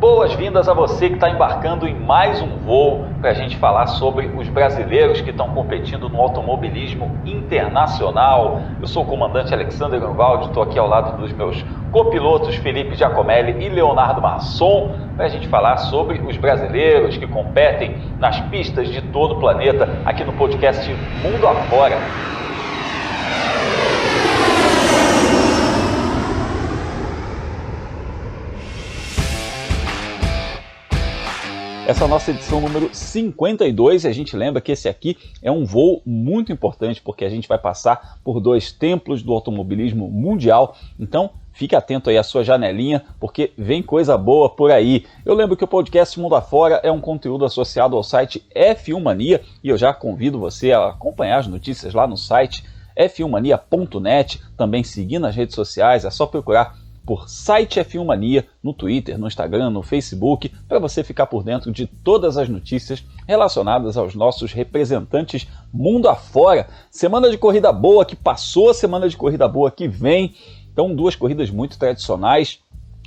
boas-vindas a você que está embarcando em mais um voo para a gente falar sobre os brasileiros que estão competindo no automobilismo internacional. Eu sou o comandante Alexander Grunwald, estou aqui ao lado dos meus copilotos Felipe Giacomelli e Leonardo Masson para a gente falar sobre os brasileiros que competem nas pistas de todo o planeta aqui no podcast Mundo Afora. Essa é a nossa edição número 52 e a gente lembra que esse aqui é um voo muito importante porque a gente vai passar por dois templos do automobilismo mundial, então fique atento aí à sua janelinha porque vem coisa boa por aí. Eu lembro que o podcast Mundo Afora é um conteúdo associado ao site F1 Mania e eu já convido você a acompanhar as notícias lá no site f1mania.net, também seguir nas redes sociais, é só procurar por site F1 Mania no Twitter, no Instagram, no Facebook, para você ficar por dentro de todas as notícias relacionadas aos nossos representantes mundo afora. Semana de corrida boa que passou, semana de corrida boa que vem. Então, duas corridas muito tradicionais.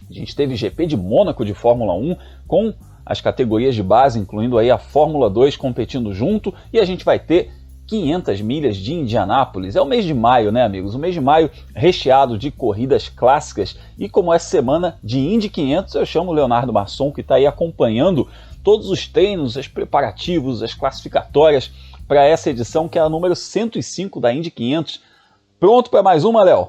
A gente teve GP de Mônaco de Fórmula 1 com as categorias de base, incluindo aí a Fórmula 2 competindo junto, e a gente vai ter 500 milhas de Indianápolis. É o mês de maio, né, amigos? O mês de maio recheado de corridas clássicas. E como é semana de Indy 500, eu chamo o Leonardo Masson, que está aí acompanhando todos os treinos, os preparativos, as classificatórias para essa edição, que é a número 105 da Indy 500. Pronto para mais uma, Léo?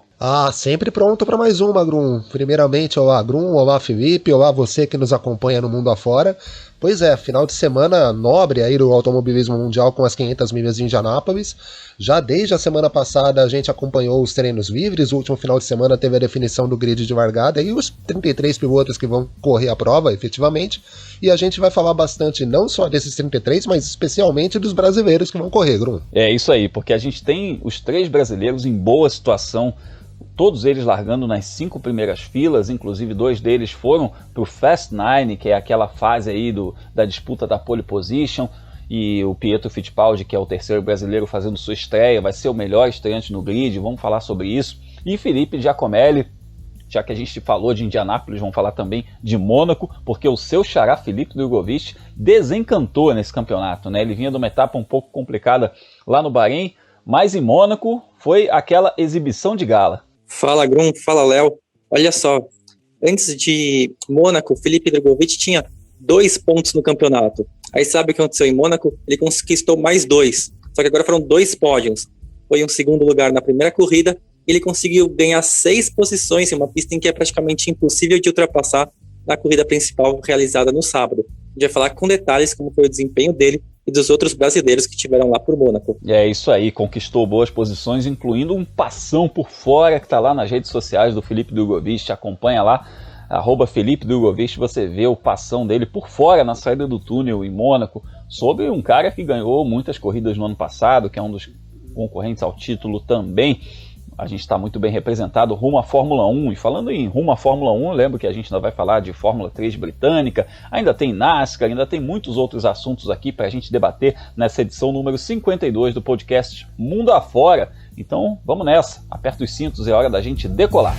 Sempre pronto para mais uma, Grum. Primeiramente, olá, Grum, olá, Felipe, olá, você que nos acompanha no mundo afora. Pois é, final de semana nobre aí do automobilismo mundial com as 500 milhas de Indianápolis. Já desde a semana passada a gente acompanhou os treinos livres, o último final de semana teve a definição do grid de largada e os 33 pilotos que vão correr a prova, efetivamente. E a gente vai falar bastante não só desses 33, mas especialmente dos brasileiros que vão correr, Grum. É isso aí, porque a gente tem os 3 brasileiros em boa situação, todos eles largando nas 5 primeiras filas, inclusive 2 deles foram para o Fast 9, que é aquela fase aí da disputa da pole position, e o Pietro Fittipaldi, que é o terceiro brasileiro fazendo sua estreia, vai ser o melhor estreante no grid, vamos falar sobre isso. E Felipe Giacomelli, já que a gente falou de Indianápolis, vamos falar também de Mônaco, porque o seu xará Felipe Drugovich desencantou nesse campeonato, né? Ele vinha de uma etapa um pouco complicada lá no Bahrein, mas em Mônaco foi aquela exibição de gala. Fala, Grum, fala, Léo. Olha só, antes de Mônaco, Felipe Drugovich tinha 2 pontos no campeonato. Aí sabe o que aconteceu em Mônaco? Ele conquistou mais 2. Só que agora foram 2 pódios. Foi um segundo lugar na primeira corrida. Ele conseguiu ganhar 6 posições em uma pista em que é praticamente impossível de ultrapassar na corrida principal realizada no sábado. A gente vai falar com detalhes como foi o desempenho dele e dos outros brasileiros que estiveram lá por Mônaco. É isso aí, conquistou boas posições, incluindo um passão por fora que está lá nas redes sociais do Felipe Drugovich. Acompanha lá, @Felipe Drugovich, você vê o passão dele por fora na saída do túnel em Mônaco, sobre um cara que ganhou muitas corridas no ano passado, que é um dos concorrentes ao título também. A gente está muito bem representado rumo à Fórmula 1. E falando em rumo à Fórmula 1, eu lembro que a gente ainda vai falar de Fórmula 3 britânica, ainda tem NASCAR, ainda tem muitos outros assuntos aqui para a gente debater nessa edição número 52 do podcast Mundo Afora. Então vamos nessa, aperta os cintos, é hora da gente decolar.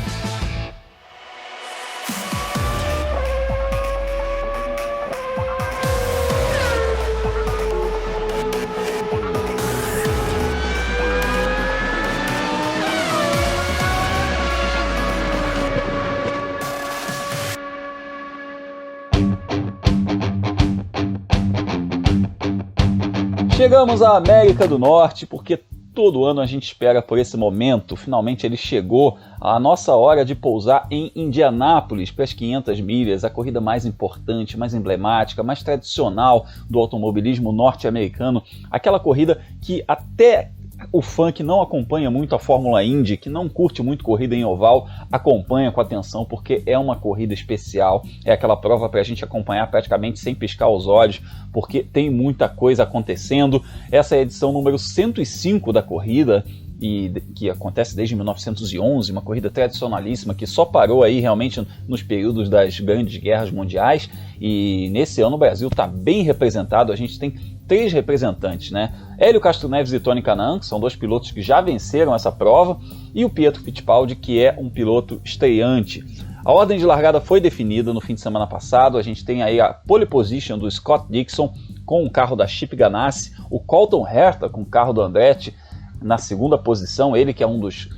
Chegamos à América do Norte porque todo ano a gente espera por esse momento. Finalmente ele chegou, a nossa hora de pousar em Indianápolis para as 500 milhas, a corrida mais importante, mais emblemática, mais tradicional do automobilismo norte-americano. Aquela corrida que até o fã que não acompanha muito a Fórmula Indy, que não curte muito corrida em oval, acompanha com atenção porque é uma corrida especial, é aquela prova para a gente acompanhar praticamente sem piscar os olhos, porque tem muita coisa acontecendo. Essa é a edição número 105 da corrida, e que acontece desde 1911, uma corrida tradicionalíssima que só parou aí realmente nos períodos das grandes guerras mundiais, e nesse ano o Brasil está bem representado. A gente tem 3 representantes, né? Hélio Castro Neves e Tony Kanaan, que são 2 pilotos que já venceram essa prova, e o Pietro Fittipaldi, que é um piloto estreante. A ordem de largada foi definida no fim de semana passado, a gente tem aí a pole position do Scott Dixon com o carro da Chip Ganassi, o Colton Herta com o carro do Andretti na segunda posição, ele que é um dos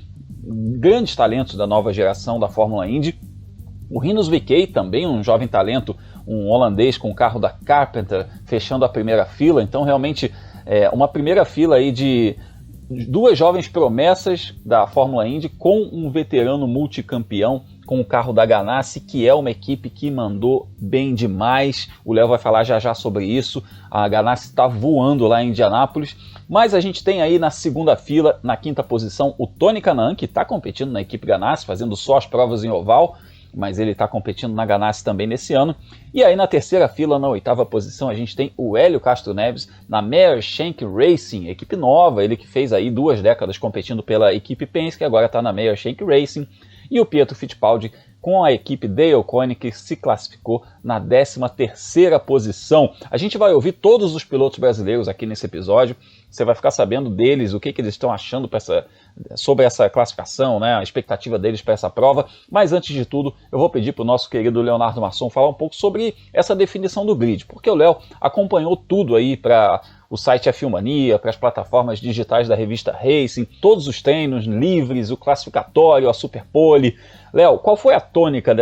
grandes talentos da nova geração da Fórmula Indy, o Rinus VeeKay também um jovem talento, um holandês com o carro da Carpenter fechando a primeira fila, então realmente uma primeira fila aí de duas jovens promessas da Fórmula Indy com um veterano multicampeão com o carro da Ganassi, que é uma equipe que mandou bem demais. O Léo vai falar já já sobre isso. A Ganassi está voando lá em Indianápolis. Mas a gente tem aí na segunda fila, na quinta posição, o Tony Kanaan, que está competindo na equipe Ganassi, fazendo só as provas em oval, mas ele está competindo na Ganassi também nesse ano. E aí na terceira fila, na oitava posição, a gente tem o Hélio Castro Neves na Meyer Shank Racing, equipe nova, ele que fez aí 2 décadas competindo pela equipe Penske, agora está na Meyer Shank Racing. E o Pietro Fittipaldi com a equipe Dale Coyne, que se classificou na 13ª posição. A gente vai ouvir todos os pilotos brasileiros aqui nesse episódio, você vai ficar sabendo deles, o que eles estão achando sobre essa classificação, né, a expectativa deles para essa prova. Mas antes de tudo, eu vou pedir para o nosso querido Leonardo Masson falar um pouco sobre essa definição do grid, porque o Léo acompanhou tudo aí para o site F1mania, para as plataformas digitais da revista Racing, todos os treinos livres, o classificatório, a Superpole. Léo, qual foi a tônica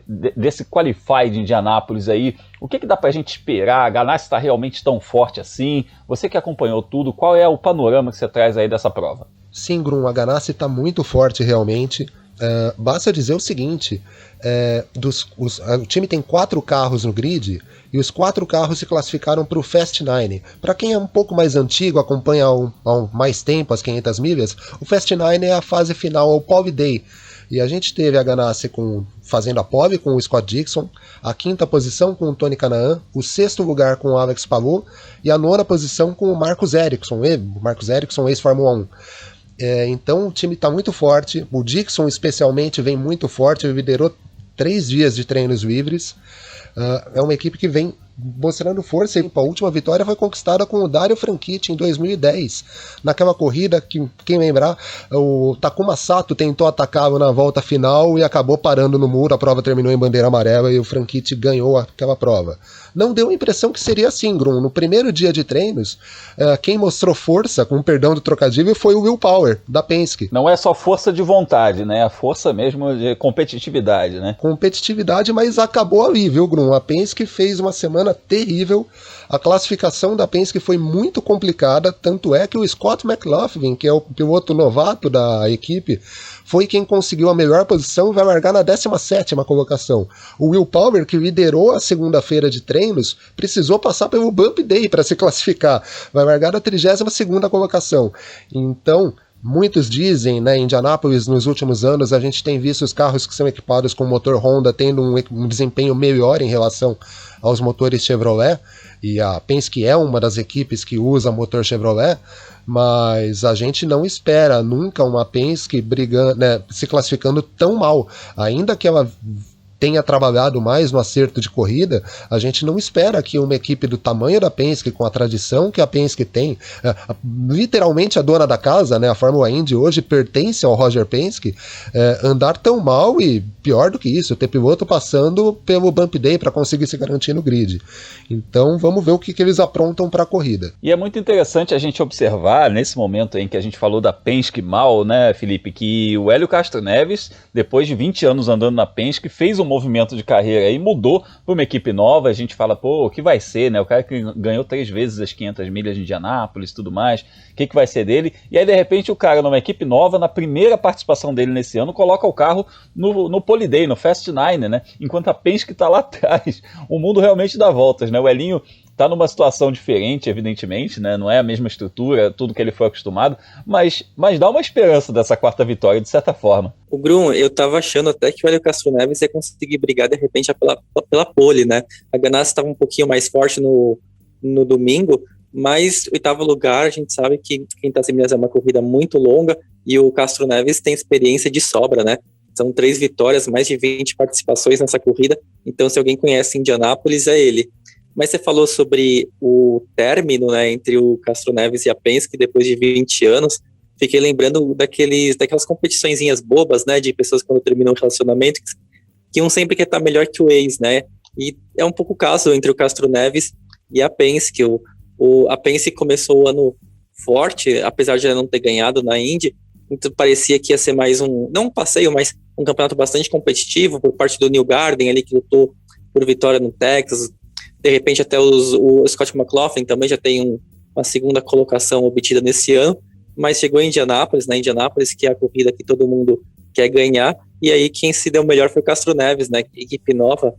desse Qualify de Indianápolis aí? O que dá pra gente esperar? A Ganassi está realmente tão forte assim? Você que acompanhou tudo, qual é o panorama que você traz aí dessa prova? Sim, Grum, a Ganassi está muito forte realmente. Basta dizer o seguinte, o time tem 4 carros no grid e os 4 carros se classificaram para o Fast 9. Para quem é um pouco mais antigo, acompanha há mais tempo as 500 milhas, o Fast 9 é a fase final, o Pole Day. E a gente teve a Ganassi fazendo a pole com o Scott Dixon, a 5ª posição com o Tony Kanaan, o 6º lugar com o Alex Palou e a 9ª posição com o Marcus Ericsson, ex-Fórmula 1. Então o time está muito forte, o Dixon especialmente vem muito forte, ele liderou 3 dias de treinos livres, é uma equipe que vem mostrando força. A última vitória foi conquistada com o Dario Franchitti em 2010, naquela corrida que, quem lembrar, o Takuma Sato tentou atacá-lo na volta final e acabou parando no muro, a prova terminou em bandeira amarela e o Franchitti ganhou aquela prova. Não deu a impressão que seria assim, Grum. No primeiro dia de treinos, quem mostrou força, com perdão do trocadilho, foi o Will Power, da Penske. Não é só força de vontade, né? A força mesmo de competitividade, né? Competitividade, mas acabou ali, viu, Grum? A Penske fez uma semana terrível. A classificação da Penske foi muito complicada, tanto é que o Scott McLaughlin, que é o piloto novato da equipe, foi quem conseguiu a melhor posição e vai largar na 17ª colocação. O Will Power, que liderou a segunda-feira de treinos, precisou passar pelo Bump Day para se classificar, vai largar na 32ª colocação. Então, muitos dizem, né, em Indianápolis nos últimos anos a gente tem visto os carros que são equipados com motor Honda tendo um desempenho melhor em relação aos motores Chevrolet, e a Penske é uma das equipes que usa motor Chevrolet, mas a gente não espera nunca uma Penske brigando, né, se classificando tão mal, ainda que ela tenha trabalhado mais no acerto de corrida, a gente não espera que uma equipe do tamanho da Penske, com a tradição que a Penske tem, literalmente a dona da casa, né, a Fórmula Indy hoje pertence ao Roger Penske, andar tão mal e, pior do que isso, ter piloto passando pelo Bump Day para conseguir se garantir no grid. Então vamos ver o que eles aprontam para a corrida. E é muito interessante a gente observar, nesse momento em que a gente falou da Penske mal, né, Felipe, que o Hélio Castro Neves, depois de 20 anos andando na Penske, fez um movimento de carreira aí, mudou para uma equipe nova. A gente fala, pô, o que vai ser, né? O cara que ganhou 3 vezes as 500 milhas de Indianápolis e tudo mais, o que vai ser dele? E aí, de repente, o cara numa equipe nova, na primeira participação dele nesse ano, coloca o carro no Pole Day, no Fast 9, né? Enquanto a Penske tá lá atrás. O mundo realmente dá voltas, né? O Elinho tá numa situação diferente, evidentemente, né? Não é a mesma estrutura, tudo que ele foi acostumado, mas dá uma esperança dessa 4ª vitória, de certa forma. O Grum, eu tava achando até que o Hélio Castro Neves ia conseguir brigar, de repente, pela pole, né? A Ganassi estava um pouquinho mais forte no domingo, mas 8º lugar, a gente sabe que 500 milhas é uma corrida muito longa e o Castro Neves tem experiência de sobra, né? São 3 vitórias, mais de 20 participações nessa corrida, então se alguém conhece Indianápolis é ele. Mas você falou sobre o término, né, entre o Castro Neves e a Penske depois de 20 anos. Fiquei lembrando daquelas competiçõezinhas bobas, né, de pessoas quando terminam um relacionamento que um sempre quer estar melhor que o ex, né? E é um pouco o caso entre o Castro Neves e a Penske. A Penske começou o ano forte, apesar de ela não ter ganhado na Indy, então parecia que ia ser mais não um passeio, mas um campeonato bastante competitivo por parte do Neil Garden ali, que lutou por vitória no Texas. De repente até o Scott McLaughlin também já tem uma segunda colocação obtida nesse ano, mas chegou em Indianápolis, na Indianápolis, que é a corrida que todo mundo quer ganhar, e aí quem se deu melhor foi o Castro Neves, né? Equipe nova,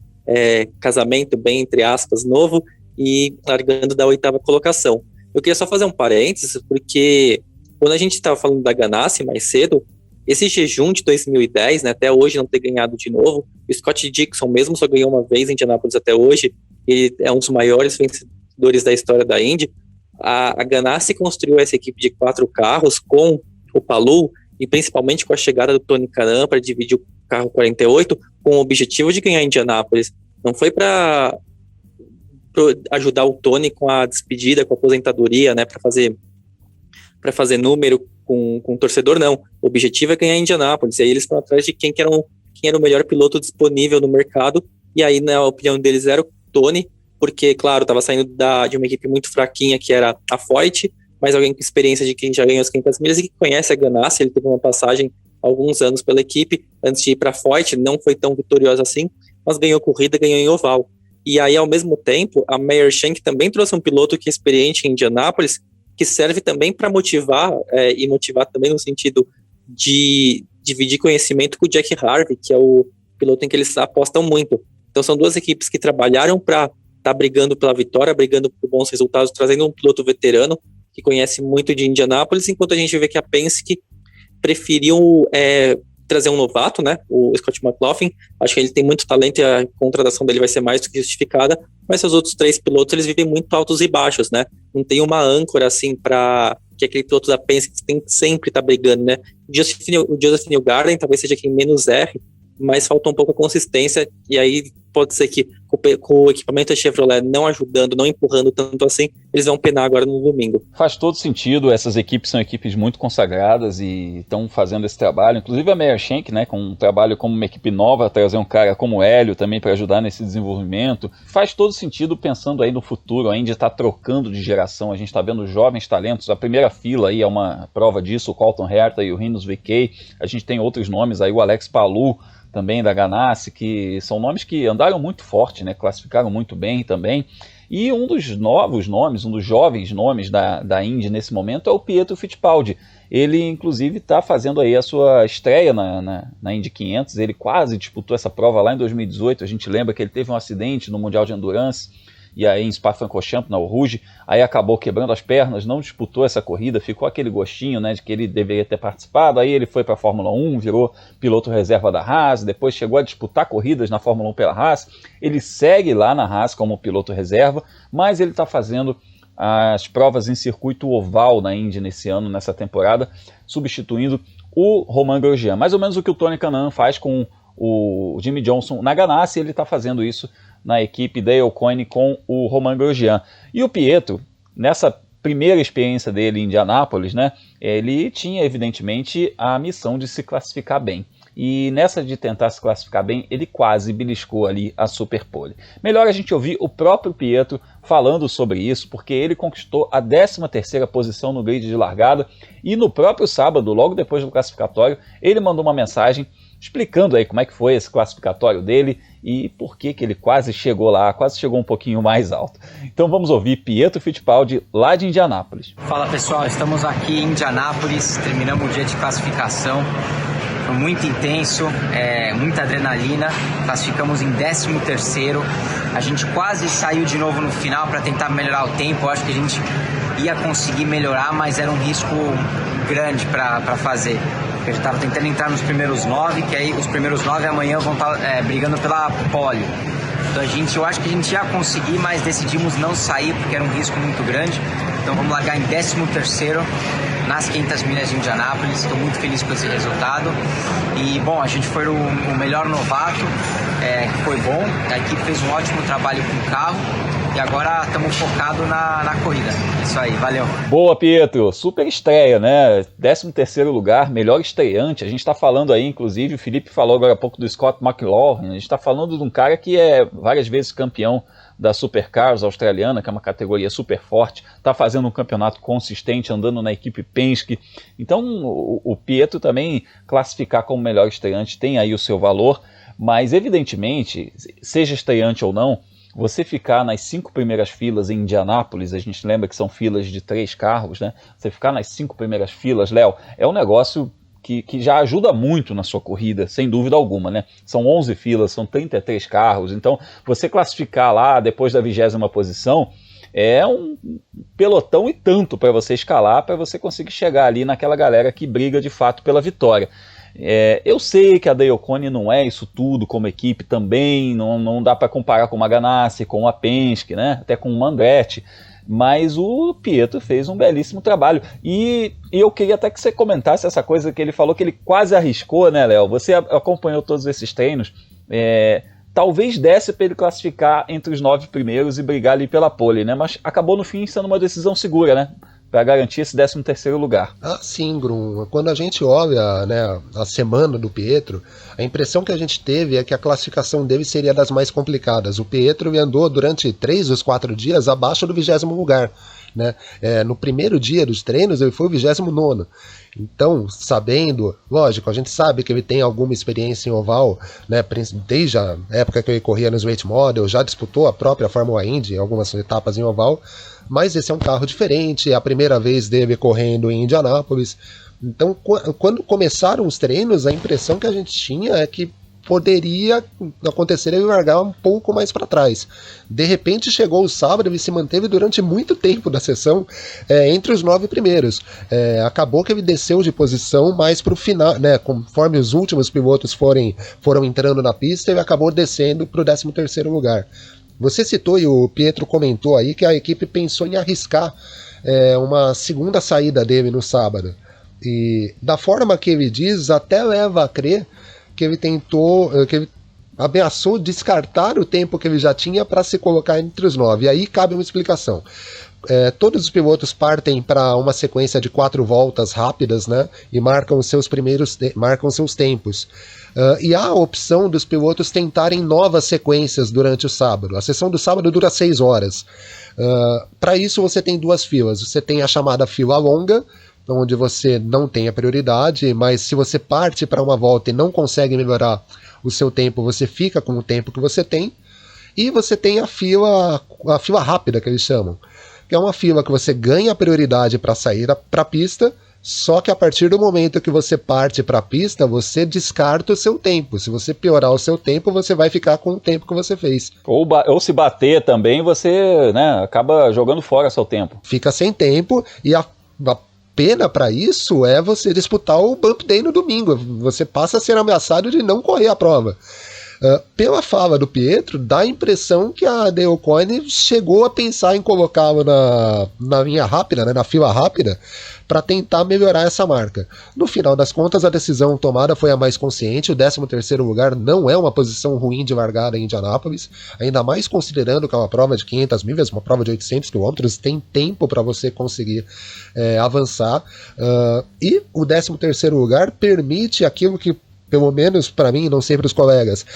casamento bem, entre aspas, novo, e largando da 8ª colocação. Eu queria só fazer um parênteses, porque quando a gente estava falando da Ganassi mais cedo, esse jejum de 2010, né, até hoje não ter ganhado de novo, o Scott Dixon mesmo só ganhou uma vez em Indianápolis até hoje, ele é um dos maiores vencedores da história da Indy. A Ganassi construiu essa equipe de 4 carros com o Palou, e principalmente com a chegada do Tony Kanaan para dividir o carro 48, com o objetivo de ganhar Indianápolis. Não foi para ajudar o Tony com a despedida, com a aposentadoria, né, para fazer número com o torcedor, não. O objetivo é ganhar Indianápolis, e aí eles foram atrás de quem era o melhor piloto disponível no mercado, e aí, na opinião deles, era o Tony, porque, claro, estava saindo de uma equipe muito fraquinha, que era a Foyt, mas alguém com experiência de quem já ganhou as 500 milhas e que conhece a Ganassi. Ele teve uma passagem há alguns anos pela equipe, antes de ir para a Foyt, não foi tão vitoriosa assim, mas ganhou corrida, ganhou em oval. E aí, ao mesmo tempo, a Meyer Shank também trouxe um piloto que é experiente em Indianápolis, que serve também para motivar, e motivar também no sentido de dividir conhecimento com o Jack Harvey, que é o piloto em que eles apostam muito. Então são duas equipes que trabalharam para estar brigando pela vitória, brigando por bons resultados, trazendo um piloto veterano que conhece muito de Indianápolis, enquanto a gente vê que a Penske preferiu trazer um novato, né, o Scott McLaughlin. Acho que ele tem muito talento e a contratação dele vai ser mais do que justificada, mas os outros 3 pilotos, eles vivem muito altos e baixos, né, não tem uma âncora assim para que aquele piloto da Penske tem que sempre estar brigando, né. O Joseph Newgarden talvez seja quem menos erre, mas falta um pouco a consistência, e aí pode ser que com o equipamento da Chevrolet não ajudando, não empurrando tanto assim, eles vão penar agora no domingo. Faz todo sentido, essas equipes são equipes muito consagradas e estão fazendo esse trabalho, inclusive a Meyer Shank, né, com um trabalho como uma equipe nova, trazer um cara como o Hélio também para ajudar nesse desenvolvimento. Faz todo sentido pensando aí no futuro, a Indy está trocando de geração, a gente está vendo jovens talentos, a primeira fila aí é uma prova disso, o Colton Herta e o Rinus VeeKay, a gente tem outros nomes aí, o Alex Palou, também da Ganassi, que são nomes que andaram muito forte, né, classificaram muito bem também. E um dos novos nomes, um dos jovens nomes da Indy nesse momento é o Pietro Fittipaldi. Ele, inclusive, está fazendo aí a sua estreia na Indy 500. Ele quase disputou essa prova lá em 2018. A gente lembra que ele teve um acidente no Mundial de Endurance, e aí em Spa-Francorchamps, na Rouge, aí acabou quebrando as pernas, não disputou essa corrida, ficou aquele gostinho, né, de que ele deveria ter participado. Aí ele foi para a Fórmula 1, virou piloto reserva da Haas, depois chegou a disputar corridas na Fórmula 1 pela Haas. Ele segue lá na Haas como piloto reserva, mas ele está fazendo as provas em circuito oval na Indy nesse ano, nessa temporada, substituindo o Romain Grosjean. Mais ou menos o que o Tony Kanaan faz com o Jimmie Johnson na Ganassi, ele está fazendo isso na equipe Dale Coyne com o Romain Grosjean. E o Pietro, nessa primeira experiência dele em Indianápolis, né, ele tinha evidentemente a missão de se classificar bem. E nessa de tentar se classificar bem, ele quase beliscou ali a Superpole. Melhor a gente ouvir o próprio Pietro falando sobre isso, porque ele conquistou a 13ª posição no grid de largada, e no próprio sábado, logo depois do classificatório, ele mandou uma mensagem explicando aí como é que foi esse classificatório dele e por que ele quase chegou lá, quase chegou um pouquinho mais alto. Então vamos ouvir Pietro Fittipaldi lá de Indianápolis. Fala pessoal, estamos aqui em Indianápolis, terminamos o dia de classificação, foi muito intenso, muita adrenalina, classificamos em 13º, a gente quase saiu de novo no final para tentar melhorar o tempo. Eu acho que a gente ia conseguir melhorar, mas era um risco grande para fazer. A gente estava tentando entrar nos primeiros 9, que aí os primeiros 9 amanhã vão estar brigando pela pole. Então eu acho que a gente ia conseguir, mas decidimos não sair porque era um risco muito grande. Então vamos largar em 13º nas 500 milhas de Indianápolis. Estou muito feliz com esse resultado. E bom, a gente foi o melhor novato. que foi bom. A equipe fez um ótimo trabalho com o carro e agora estamos focados na corrida. Isso aí, valeu. Boa, Pietro. Super estreia, né? 13º lugar, melhor estreante. A gente está falando aí, inclusive, o Felipe falou agora há pouco do Scott McLaughlin. A gente está falando de um cara que é várias vezes campeão da Supercars australiana, que é uma categoria super forte, está fazendo um campeonato consistente, andando na equipe Penske. Então o Pietro também classificar como melhor estreante tem aí o seu valor, mas evidentemente, seja estreante ou não, você ficar nas 5 primeiras filas em Indianápolis, a gente lembra que são filas de 3 carros, né? Você ficar nas 5 primeiras filas, Léo, é um negócio que já ajuda muito na sua corrida, sem dúvida alguma, né? São 11 filas, são 33 carros, então você classificar lá depois da 20ª posição é um pelotão e tanto para você escalar, para você conseguir chegar ali naquela galera que briga de fato pela vitória. Eu sei que a Dale Coyne não é isso tudo como equipe também, não dá para comparar com uma Ganassi, com a Penske, né? Até com uma Andretti, mas o Pietro fez um belíssimo trabalho. E eu queria até que você comentasse essa coisa que ele falou, que ele quase arriscou, né, Léo? Você acompanhou todos esses treinos, talvez desse para ele classificar entre os 9 primeiros e brigar ali pela pole, né? Mas acabou no fim sendo uma decisão segura, né? Para garantir esse 13º lugar. Ah, sim, Grum. Quando a gente olha, né, a semana do Pietro, a impressão que a gente teve é que a classificação dele seria das mais complicadas. O Pietro andou durante 3 dos 4 dias abaixo do 20º lugar. Né? No primeiro dia dos treinos ele foi o 29º. Então, sabendo, lógico, a gente sabe que ele tem alguma experiência em oval, né, desde a época que ele corria nos Late Model, já disputou a própria Fórmula Indy, algumas etapas em oval, mas esse é um carro diferente, é a primeira vez dele correndo em Indianápolis. Então, quando começaram os treinos, a impressão que a gente tinha é que poderia acontecer ele largar um pouco mais para trás. De repente chegou o sábado e se manteve durante muito tempo da sessão entre os 9 primeiros. Acabou que ele desceu de posição mais para o final, né, conforme os últimos pilotos foram entrando na pista, ele acabou descendo para o 13º lugar. Você citou e o Pietro comentou aí que a equipe pensou em arriscar uma segunda saída dele no sábado. E da forma que ele diz, até leva a crer que ele ameaçou descartar o tempo que ele já tinha para se colocar entre os 9. E aí cabe uma explicação. Todos os pilotos partem para uma sequência de 4 voltas rápidas, né, e marcam seus tempos. E há a opção dos pilotos tentarem novas sequências durante o sábado. A sessão do sábado dura 6 horas. Para isso você tem 2 filas. Você tem a chamada fila longa, onde você não tem a prioridade, mas se você parte para uma volta e não consegue melhorar o seu tempo, você fica com o tempo que você tem. E você tem a fila rápida, que eles chamam, que é uma fila que você ganha a prioridade para sair para a pista, só que a partir do momento que você parte para a pista, você descarta o seu tempo. Se você piorar o seu tempo, você vai ficar com o tempo que você fez. Ou se bater também, você, né, acaba jogando fora seu tempo. Fica sem tempo e a pena para isso é você disputar o Bump Day no domingo. Você passa a ser ameaçado de não correr a prova. Pela fala do Pietro, dá a impressão que a Dale Coyne chegou a pensar em colocá-lo na linha rápida, né, na fila rápida, para tentar melhorar essa marca. No final das contas, a decisão tomada foi a mais consciente. O 13º lugar não é uma posição ruim de largada em Indianápolis, ainda mais considerando que é uma prova de 500 milhas, uma prova de 800 quilômetros, tem tempo para você conseguir avançar. E o 13º lugar permite aquilo que, pelo menos para mim, não sei para os colegas,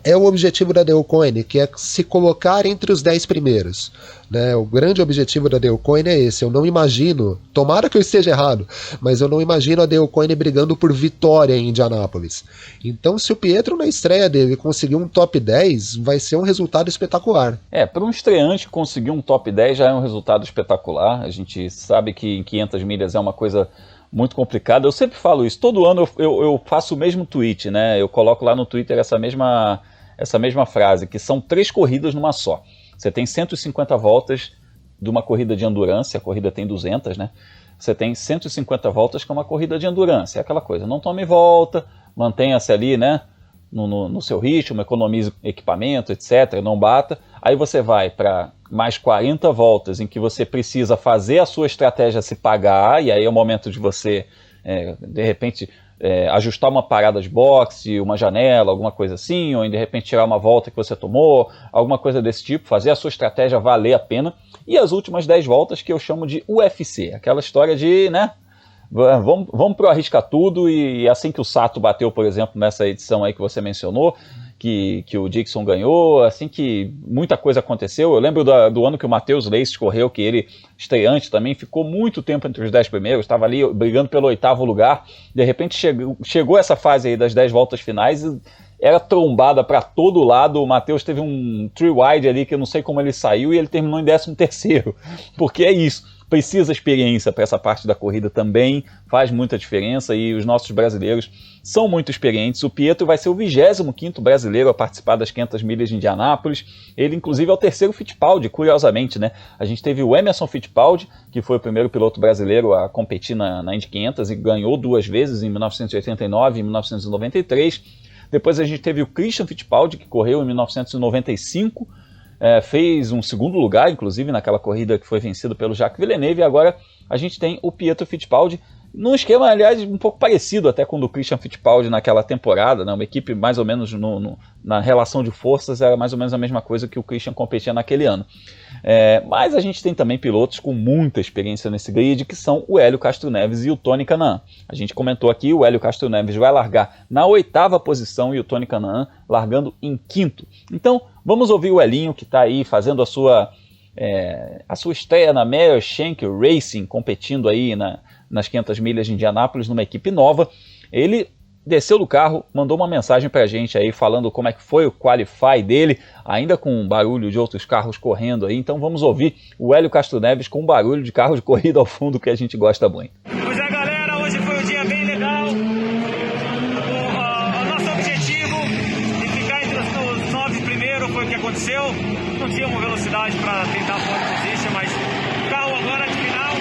é o objetivo da Dale Coyne, que é se colocar entre os 10 primeiros. Né? O grande objetivo da Dale Coyne é esse. Eu não imagino, tomara que eu esteja errado, mas eu não imagino a Dale Coyne brigando por vitória em Indianápolis. Então, se o Pietro na estreia dele conseguir um top 10, vai ser um resultado espetacular. Para um estreante conseguir um top 10 já é um resultado espetacular. A gente sabe que em 500 milhas é uma coisa muito complicado. Eu sempre falo isso, todo ano eu faço o mesmo tweet, né? Eu coloco lá no Twitter essa mesma frase, que são 3 corridas numa só. Você tem 150 voltas de uma corrida de endurance, a corrida tem 200, né? Você tem 150 voltas que é uma corrida de endurance, é aquela coisa, não tome volta, mantenha-se ali, né, no seu ritmo, economize equipamento, etc., não bata. Aí você vai para mais 40 voltas em que você precisa fazer a sua estratégia se pagar, e aí é o momento de você, de repente, ajustar uma parada de boxe, uma janela, alguma coisa assim, ou de repente tirar uma volta que você tomou, alguma coisa desse tipo, fazer a sua estratégia valer a pena. E as últimas 10 voltas que eu chamo de UFC, aquela história de, né, vamos pro arrisca tudo, e assim que o Sato bateu, por exemplo, nessa edição aí que você mencionou, que o Dixon ganhou, assim que muita coisa aconteceu. Eu lembro do ano que o Matheus Leite correu, que ele, estreante também, ficou muito tempo entre os 10 primeiros, estava ali brigando pelo 8º lugar, de repente chegou essa fase aí das 10 voltas finais e era trombada para todo lado. O Matheus teve um three wide ali que eu não sei como ele saiu e ele terminou em 13º, porque é isso. Precisa experiência para essa parte da corrida também, faz muita diferença, e os nossos brasileiros são muito experientes. O Pietro vai ser o 25º brasileiro a participar das 500 milhas de Indianápolis. Ele, inclusive, é o terceiro Fittipaldi, curiosamente, né? A gente teve o Emerson Fittipaldi, que foi o primeiro piloto brasileiro a competir na Indy 500 e ganhou 2 vezes, em 1989 e 1993. Depois a gente teve o Christian Fittipaldi, que correu em 1995, fez um 2º lugar, inclusive, naquela corrida que foi vencida pelo Jacques Villeneuve. E agora a gente tem o Pietro Fittipaldi, num esquema, aliás, um pouco parecido até com o do Christian Fittipaldi naquela temporada, né? Uma equipe mais ou menos na relação de forças era mais ou menos a mesma coisa que o Christian competia naquele ano. Mas a gente tem também pilotos com muita experiência nesse grid, que são o Hélio Castro Neves e o Tony Kanaan. A gente comentou aqui, o Hélio Castro Neves vai largar na 8ª posição e o Tony Kanaan largando em 5º. Então, vamos ouvir o Helinho, que está aí fazendo a sua estreia na Meyer Shank Racing, competindo aí nas 500 milhas de Indianápolis numa equipe nova. Ele desceu do carro, mandou uma mensagem pra gente aí falando como é que foi o qualify dele, ainda com barulho de outros carros correndo aí. Então vamos ouvir o Hélio Castro Neves com barulho de carro de corrida ao fundo, que a gente gosta muito. Pois é, galera, hoje foi um dia bem legal. O nosso objetivo de ficar entre os 9 primeiros foi o que aconteceu. Não tínhamos velocidade para tentar a pole position, mas o carro agora de final.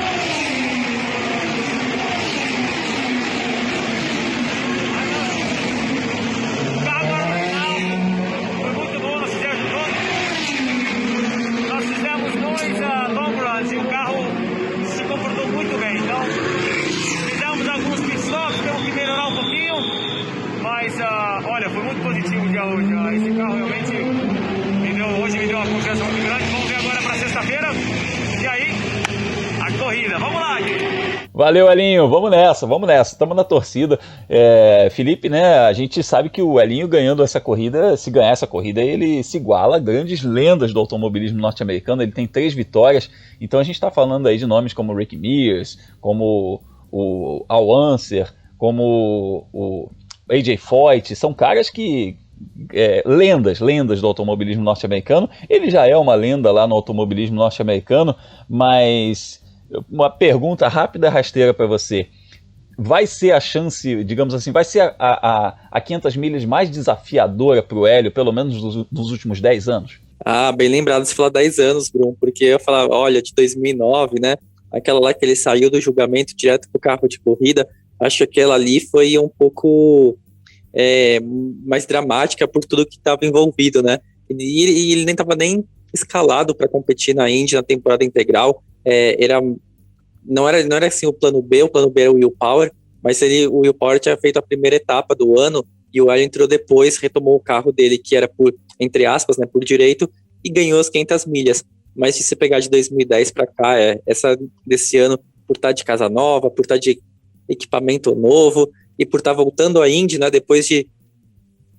O carro agora no final foi muito bom, nós fizemos 2 long runs e o carro se comportou muito bem. Então, fizemos alguns pitstops, temos que melhorar um pouquinho, mas olha, foi muito positivo o dia hoje. Esse carro realmente hoje me deu uma confiança muito grande. Vamos ver agora para sexta-feira. E aí, a corrida. Vamos lá, gente. Valeu, Elinho. Vamos nessa. Estamos na torcida. Felipe, né? A gente sabe que o Elinho ganhando essa corrida, se ganhar essa corrida, ele se iguala a grandes lendas do automobilismo norte-americano. Ele tem 3 vitórias. Então a gente está falando aí de nomes como Rick Mears, como o Al Unser, como o AJ Foyt. São caras que lendas do automobilismo norte-americano. Ele já é uma lenda lá no automobilismo norte-americano, mas uma pergunta rápida, rasteira para você: vai ser a chance, digamos assim, vai ser a 500 milhas mais desafiadora para o Hélio, pelo menos dos últimos 10 anos? Bem lembrado você falar 10 anos, Bruno, porque eu falava, olha, de 2009, né, aquela lá que ele saiu do julgamento direto pro carro de corrida, acho que aquela ali foi um pouco mais dramática por tudo que estava envolvido, né? E ele nem estava nem escalado para competir na Indy na temporada integral. Não era assim o plano B era o Will Power, mas o Will Power tinha feito a primeira etapa do ano e o Hélio entrou depois, retomou o carro dele, que era por, entre aspas, né, por direito, e ganhou as 500 milhas. Mas se você pegar de 2010 para cá, essa desse ano, por estar de casa nova, por estar de equipamento novo, e por estar voltando à Indy, né, depois de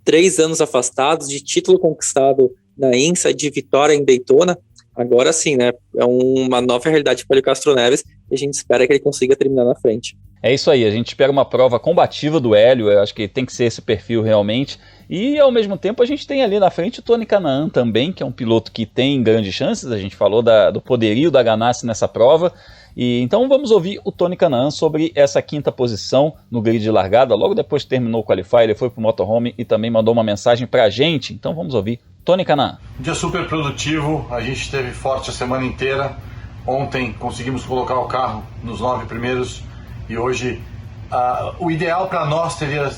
3 anos afastados, de título conquistado na INSA, de vitória em Daytona, agora sim, né, é uma nova realidade para o Castro Neves, e a gente espera que ele consiga terminar na frente. É isso aí, a gente espera uma prova combativa do Hélio, eu acho que tem que ser esse perfil realmente, e ao mesmo tempo a gente tem ali na frente o Tony Kanaan também, que é um piloto que tem grandes chances. A gente falou do poderio da Ganassi nessa prova. E então vamos ouvir o Tony Kanaan sobre essa 5ª posição no grid de largada. Logo depois que terminou o Qualify, ele foi para o motorhome e também mandou uma mensagem para a gente. Então vamos ouvir Tony Kanaan. Dia super produtivo, a gente esteve forte a semana inteira. Ontem conseguimos colocar o carro nos 9 primeiros e hoje o ideal para nós seria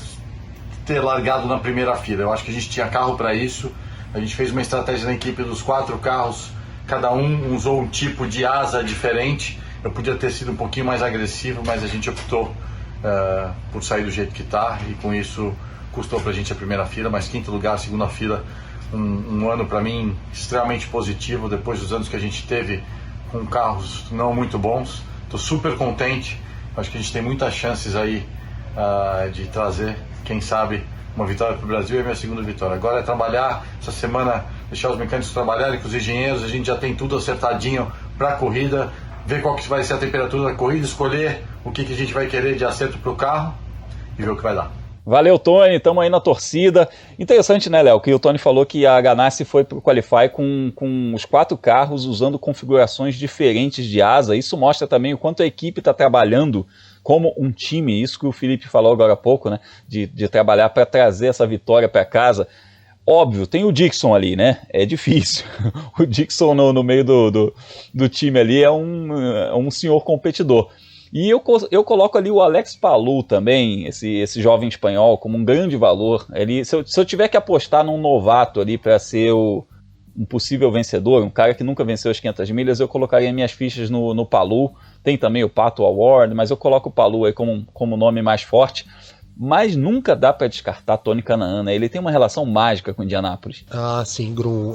ter largado na primeira fila. Eu acho que a gente tinha carro para isso. A gente fez uma estratégia na equipe dos 4 carros, cada um usou um tipo de asa diferente. Eu podia ter sido um pouquinho mais agressivo, mas a gente optou por sair do jeito que está, e com isso custou para a gente a primeira fila, mas quinto lugar, segunda fila, um ano para mim extremamente positivo, depois dos anos que a gente teve com carros não muito bons. Estou super contente, acho que a gente tem muitas chances aí de trazer, quem sabe, uma vitória para o Brasil. É a minha segunda vitória. Agora é trabalhar essa semana, deixar os mecânicos trabalharem com os engenheiros, a gente já tem tudo acertadinho para a corrida, ver qual que vai ser a temperatura da corrida, escolher o que a gente vai querer de acerto para o carro e ver o que vai dar. Valeu, Tony, estamos aí na torcida. Interessante, né, Léo, que o Tony falou que a Ganassi foi para o Qualify com os 4 carros usando configurações diferentes de asa. Isso mostra também o quanto a equipe está trabalhando como um time, isso que o Felipe falou agora há pouco, né, de trabalhar para trazer essa vitória para casa. Óbvio, tem o Dixon ali, né, é difícil. O Dixon no meio do time ali é um senhor competidor. E eu coloco ali o Alex Palou também, esse jovem espanhol, como um grande valor. Ele, se eu tiver que apostar num novato ali para ser um possível vencedor, um cara que nunca venceu as 500 milhas, eu colocaria minhas fichas no Palou. Tem também o Pato Award, mas eu coloco o Palou aí como nome mais forte. Mas nunca dá para descartar Tony Kanaan, né? Ele tem uma relação mágica com Indianápolis. Ah, sim, Grum.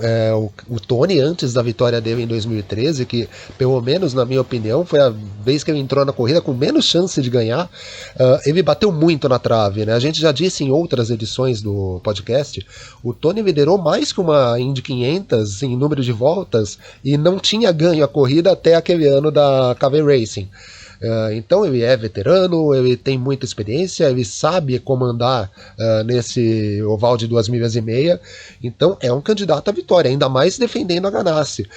O Tony, antes da vitória dele em 2013, que pelo menos na minha opinião foi a vez que ele entrou na corrida com menos chance de ganhar, ele bateu muito na trave, né? A gente já disse em outras edições do podcast, o Tony liderou mais que uma Indy 500 em número de voltas e não tinha ganho a corrida até aquele ano da KV Racing. Então ele é veterano, ele tem muita experiência, ele sabe comandar nesse oval de 2,5 milhas, então é um candidato à vitória, ainda mais defendendo a Ganassi.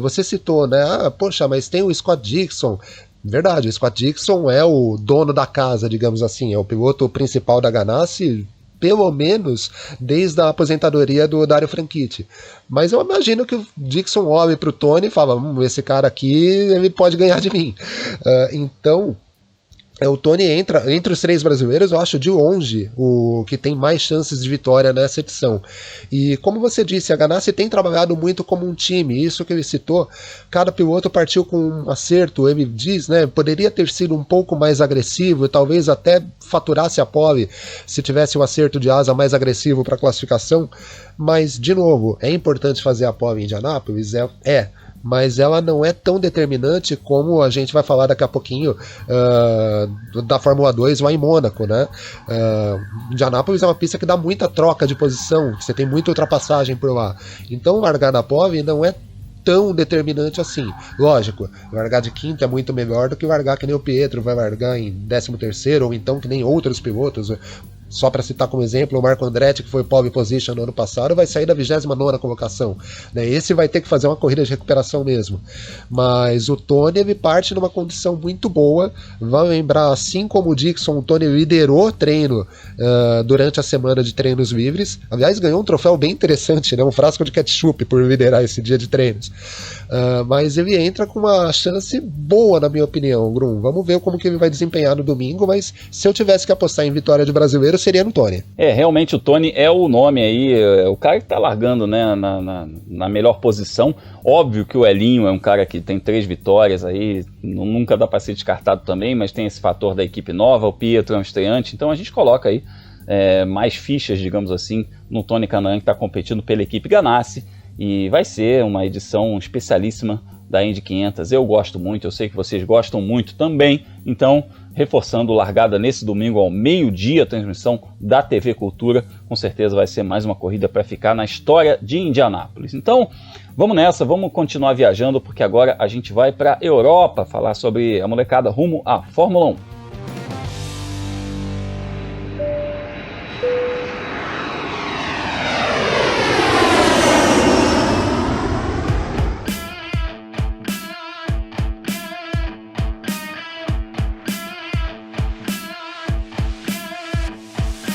Você citou, né? Poxa, mas tem o Scott Dixon. Verdade, o Scott Dixon é o dono da casa, digamos assim, é o piloto principal da Ganassi, pelo menos desde a aposentadoria do Dario Franchitti. Mas eu imagino que o Dixon olhe para o Tony e fala, esse cara aqui ele pode ganhar de mim. Então o Tony entra entre os 3 brasileiros, eu acho de longe o que tem mais chances de vitória nessa edição. E como você disse, a Ganassi tem trabalhado muito como um time, isso que ele citou, cada piloto partiu com um acerto, ele diz, né, poderia ter sido um pouco mais agressivo, talvez até faturasse a pole se tivesse um acerto de asa mais agressivo para a classificação, mas de novo, é importante fazer a pole em Indianápolis? Mas ela não é tão determinante como a gente vai falar daqui a pouquinho da Fórmula 2 lá em Mônaco, né? Indianápolis é uma pista que dá muita troca de posição, você tem muita ultrapassagem por lá. Então largar na pole não é tão determinante assim. Lógico, largar de quinto é muito melhor do que largar que nem o Pietro vai largar em 13º, ou então que nem outros pilotos. Só para citar como exemplo, o Marco Andretti, que foi pole position no ano passado, vai sair da 29ª colocação. Né? Esse vai ter que fazer uma corrida de recuperação mesmo. Mas o Tony, ele parte numa condição muito boa. Vamos lembrar, assim como o Dixon, o Tony liderou treino durante a semana de treinos livres. Aliás, ganhou um troféu bem interessante, né? Um frasco de ketchup por liderar esse dia de treinos. Mas ele entra com uma chance boa, na minha opinião, Grum. Vamos ver como que ele vai desempenhar no domingo, mas se eu tivesse que apostar em vitória de brasileiro, seria no Tony. Realmente o Tony é o nome aí, o cara que tá largando, né, na melhor posição. Óbvio que o Elinho é um cara que tem 3 vitórias aí, nunca dá para ser descartado também, mas tem esse fator da equipe nova, o Pietro é um estreante, então a gente coloca aí mais fichas, digamos assim, no Tony Kanaan, que está competindo pela equipe Ganassi, e vai ser uma edição especialíssima da Indy 500. Eu gosto muito, eu sei que vocês gostam muito também, então reforçando largada nesse domingo ao meio-dia, transmissão da TV Cultura, com certeza vai ser mais uma corrida para ficar na história de Indianápolis. Então vamos nessa, vamos continuar viajando, porque agora a gente vai para a Europa falar sobre a molecada rumo à Fórmula 1.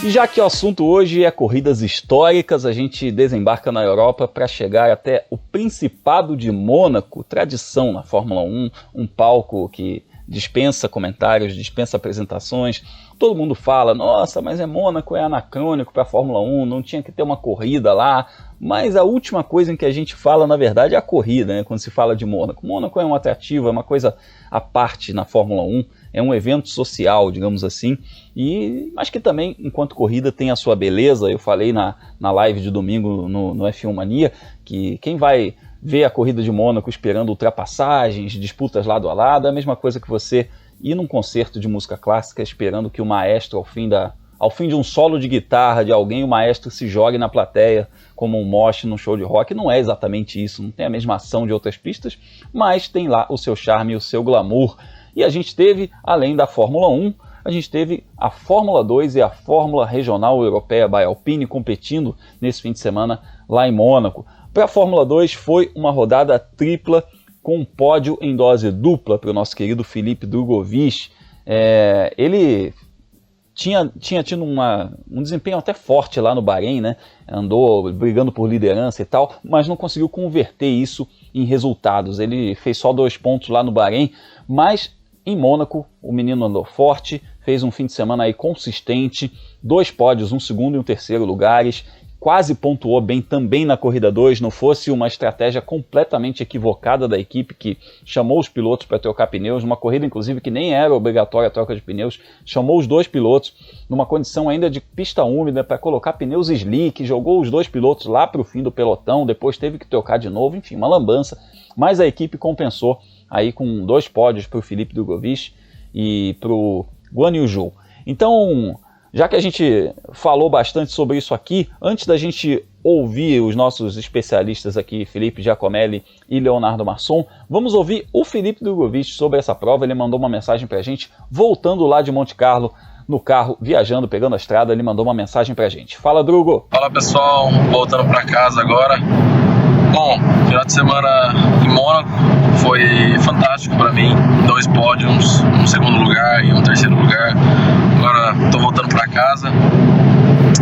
E já que o assunto hoje é corridas históricas, a gente desembarca na Europa para chegar até o Principado de Mônaco, tradição na Fórmula 1, um palco que dispensa comentários, dispensa apresentações. Todo mundo fala, nossa, mas Mônaco é anacrônico para a Fórmula 1, não tinha que ter uma corrida lá. Mas a última coisa em que a gente fala, na verdade, é a corrida, né? Quando se fala de Mônaco. Mônaco é um atrativo, é uma coisa à parte na Fórmula 1. é um evento social, digamos assim, mas que também, enquanto corrida, tem a sua beleza. Eu falei na live de domingo no F1 Mania que quem vai ver a corrida de Mônaco esperando ultrapassagens, disputas lado a lado, é a mesma coisa que você ir num concerto de música clássica esperando que o maestro, ao fim de um solo de guitarra de alguém, o maestro se jogue na plateia como um mosh num show de rock. Não é exatamente isso, não tem a mesma ação de outras pistas, mas tem lá o seu charme e o seu glamour. E a gente teve, além da Fórmula 1, a gente teve a Fórmula 2 e a Fórmula Regional Europeia by Alpine competindo nesse fim de semana lá em Mônaco. Para a Fórmula 2 foi uma rodada tripla com um pódio em dose dupla para o nosso querido Filipe Drugovich. Ele tinha tido um desempenho até forte lá no Bahrein, né? Andou brigando por liderança e tal, mas não conseguiu converter isso em resultados. Ele fez só 2 pontos lá no Bahrein, mas em Mônaco o menino andou forte, fez um fim de semana aí consistente, 2 pódios, um segundo e um terceiro lugares, quase pontuou bem também na corrida 2, não fosse uma estratégia completamente equivocada da equipe que chamou os pilotos para trocar pneus, numa corrida inclusive que nem era obrigatória a troca de pneus, chamou os 2 pilotos numa condição ainda de pista úmida para colocar pneus slick, jogou os 2 pilotos lá para o fim do pelotão, depois teve que trocar de novo, enfim, uma lambança, mas a equipe compensou aí com 2 pódios para o Filipe Drugovich e para o Guan Yu Zhou. Então, já que a gente falou bastante sobre isso aqui, antes da gente ouvir os nossos especialistas aqui, Felipe Giacomelli e Leonardo Masson, vamos ouvir o Filipe Drugovich sobre essa prova. Ele mandou uma mensagem pra gente, voltando lá de Monte Carlo, no carro, viajando, pegando a estrada, ele mandou uma mensagem pra gente. Fala, Drugo! Fala, pessoal, voltando pra casa agora. Bom, final de semana em Mônaco foi fantástico para mim, 2 pódios, um segundo lugar e um terceiro lugar. Agora estou voltando para casa.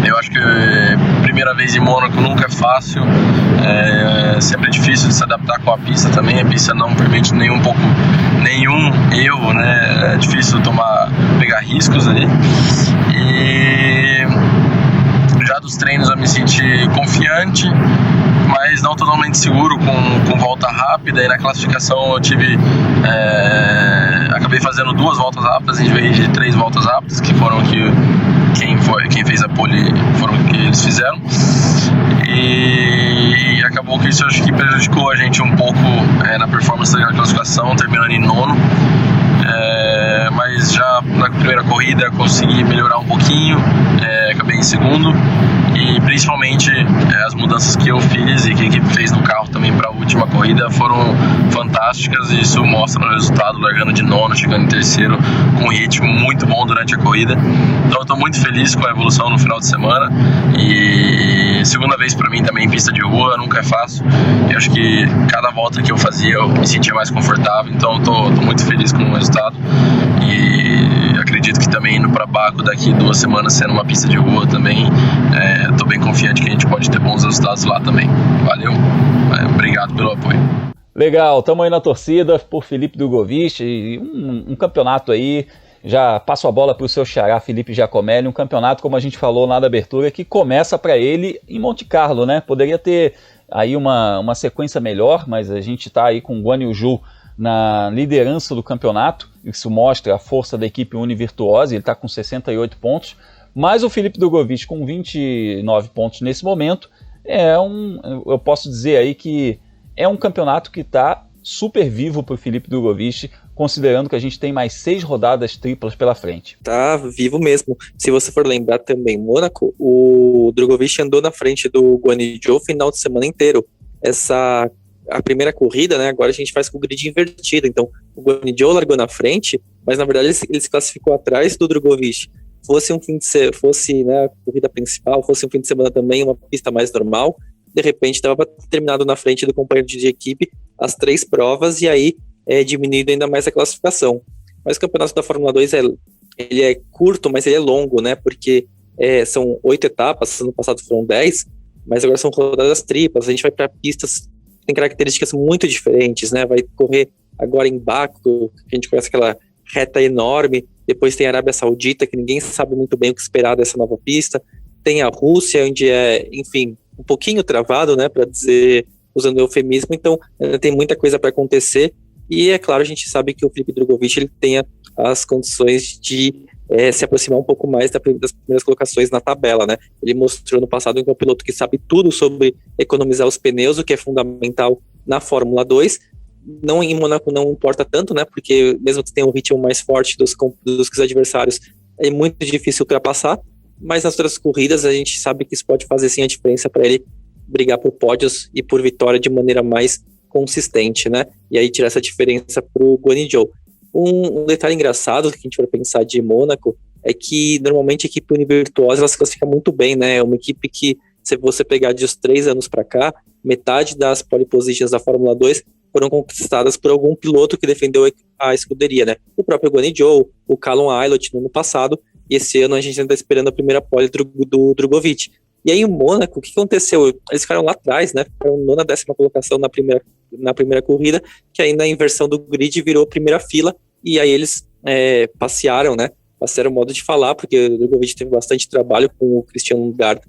Eu acho que primeira vez em Mônaco nunca é fácil, sempre é difícil de se adaptar com a pista também. A pista não permite nenhum erro, né? É difícil pegar riscos ali. E já dos treinos eu me senti confiante, mas não totalmente seguro com volta rápida, e na classificação eu acabei fazendo 2 voltas rápidas em vez de 3 voltas rápidas, que foram quem fez a pole, foram o que eles fizeram, e acabou que isso acho que prejudicou a gente um pouco na performance da classificação, terminando em 9º. Mas já na primeira corrida consegui melhorar um pouquinho, acabei em 2º, e principalmente as mudanças que eu fiz e que a equipe fez no carro também para a última corrida foram fantásticas, e isso mostra no resultado, largando de 9º, chegando em 3º, com um ritmo muito bom durante a corrida. Então eu estou muito feliz com a evolução no final de semana, e segunda vez para mim também em pista de rua, nunca é fácil. Eu acho que cada volta que eu fazia eu me sentia mais confortável, então estou muito feliz com o resultado, e acredito que também indo para Baku daqui 2 semanas, sendo uma pista de rua também, estou bem confiante que a gente pode ter bons resultados lá também. Valeu, obrigado pelo apoio. Legal, estamos aí na torcida por Filipe Drugovich, e um campeonato aí. Já passo a bola para o seu xará, Felipe Giacomelli, um campeonato, como a gente falou lá da abertura, que começa para ele em Monte Carlo, né? Poderia ter aí uma sequência melhor, mas a gente está aí com o Guan Yu Zhou na liderança do campeonato. Isso mostra a força da equipe Univirtuose, ele está com 68 pontos, mas o Filipe Drugovich com 29 pontos nesse momento, eu posso dizer aí que é um campeonato que está super vivo para o Filipe Drugovich, considerando que a gente tem mais 6 rodadas triplas pela frente. Tá vivo mesmo. Se você for lembrar também, Mônaco, o Drugovich andou na frente do Guan Yu Zhou o final de semana inteiro. A primeira corrida, né, agora a gente faz com o grid invertido, então o Guan Yu Zhou largou na frente, mas na verdade ele se classificou atrás do Drugovich. Fosse né, a corrida principal, fosse um fim de semana também, uma pista mais normal, de repente estava terminado na frente do companheiro de equipe as 3 provas, e aí diminuindo ainda mais a classificação. Mas o campeonato da Fórmula 2 ele é curto, mas ele é longo, né? Porque são 8 etapas, ano passado foram 10, mas agora são rodadas triplas. A gente vai para pistas que têm características muito diferentes, né? Vai correr agora em Baku, que a gente conhece aquela reta enorme. Depois tem a Arábia Saudita, que ninguém sabe muito bem o que esperar dessa nova pista. Tem a Rússia, onde enfim, um pouquinho travado, né? Para dizer, usando eufemismo. Então, tem muita coisa para acontecer. E, é claro, a gente sabe que o Filipe Drugovich ele tem as condições de se aproximar um pouco mais das primeiras colocações na tabela, né? Ele mostrou no passado que é um piloto que sabe tudo sobre economizar os pneus, o que é fundamental na Fórmula 2. Não, em Mônaco não importa tanto, né? Porque mesmo que tenha um ritmo mais forte dos que os adversários, é muito difícil ultrapassar, mas nas outras corridas a gente sabe que isso pode fazer sim a diferença para ele brigar por pódios e por vitória de maneira mais consistente, né? E aí tirar essa diferença para o Guan Yu Zhou. Um detalhe engraçado que a gente vai pensar de Mônaco é que normalmente a equipe Univirtuosa ela se classifica muito bem, né? É uma equipe que, se você pegar de uns 3 anos para cá, metade das pole positions da Fórmula 2 foram conquistadas por algum piloto que defendeu a escuderia, né? O próprio Guan Yu Zhou, o Callum Ilott no ano passado, e esse ano a gente ainda está esperando a primeira pole do Drogovic. E aí em Mônaco, o que aconteceu? Eles ficaram lá atrás, né? Ficaram na 10ª colocação na primeira corrida, que aí na inversão do grid virou primeira fila, e aí eles passearam, né? Passearam o modo de falar, porque o Drogovic teve bastante trabalho com o Christian Lundgaard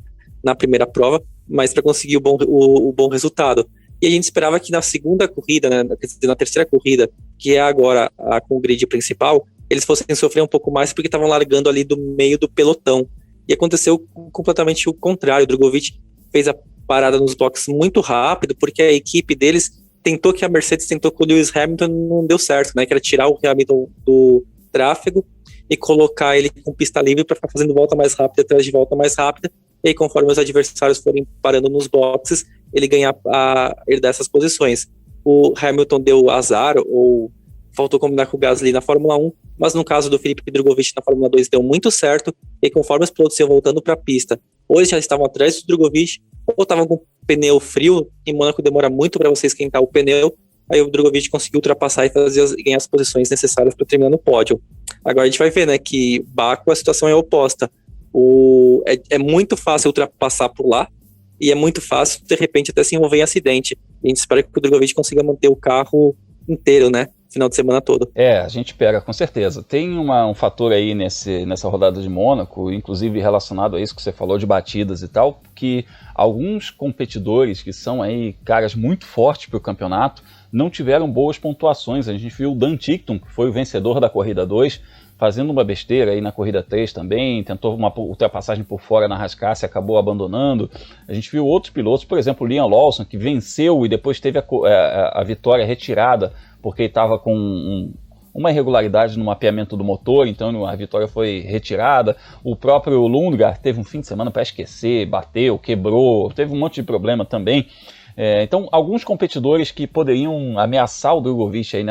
na primeira prova, mas para conseguir o bom resultado. E a gente esperava que na segunda corrida, né, na terceira corrida, que é agora com o grid principal, eles fossem sofrer um pouco mais porque estavam largando ali do meio do pelotão. E aconteceu completamente o contrário. O Drogovic fez a parada nos boxes muito rápido, porque a equipe deles tentou que a Mercedes tentou com o Lewis Hamilton, não deu certo, né? Que era tirar o Hamilton do tráfego e colocar ele com pista livre para ficar fazendo volta mais rápida, atrás de volta mais rápida. E aí, conforme os adversários forem parando nos boxes, ele herdar essas posições. O Hamilton deu azar, ou faltou combinar com o Gasly na Fórmula 1, mas no caso do Felipe Drogovic na Fórmula 2 deu muito certo, e conforme os pilotos iam voltando para a pista, ou eles já estavam atrás do Drogovic, ou estavam com pneu frio, em Mônaco demora muito para você esquentar o pneu, aí o Drogovic conseguiu ultrapassar e ganhar as posições necessárias para terminar no pódio. Agora a gente vai ver, né, que Baku a situação é oposta. É muito fácil ultrapassar por lá, e é muito fácil, de repente, até se envolver em acidente. E a gente espera que o Drogovic consiga manter o carro inteiro, né, final de semana todo. A gente espera, com certeza. Tem um fator aí nessa rodada de Mônaco, inclusive relacionado a isso que você falou de batidas e tal, que alguns competidores que são aí caras muito fortes para o campeonato não tiveram boas pontuações. A gente viu o Dan Ticktum, que foi o vencedor da corrida 2, fazendo uma besteira aí na corrida 3 também, tentou uma ultrapassagem por fora na rascaça e acabou abandonando. A gente viu outros pilotos, por exemplo, o Liam Lawson, que venceu e depois teve a vitória retirada porque estava com uma irregularidade no mapeamento do motor, então a vitória foi retirada. O próprio Lundgaard teve um fim de semana para esquecer, bateu, quebrou, teve um monte de problema também. Então, alguns competidores que poderiam ameaçar o Drogovic aí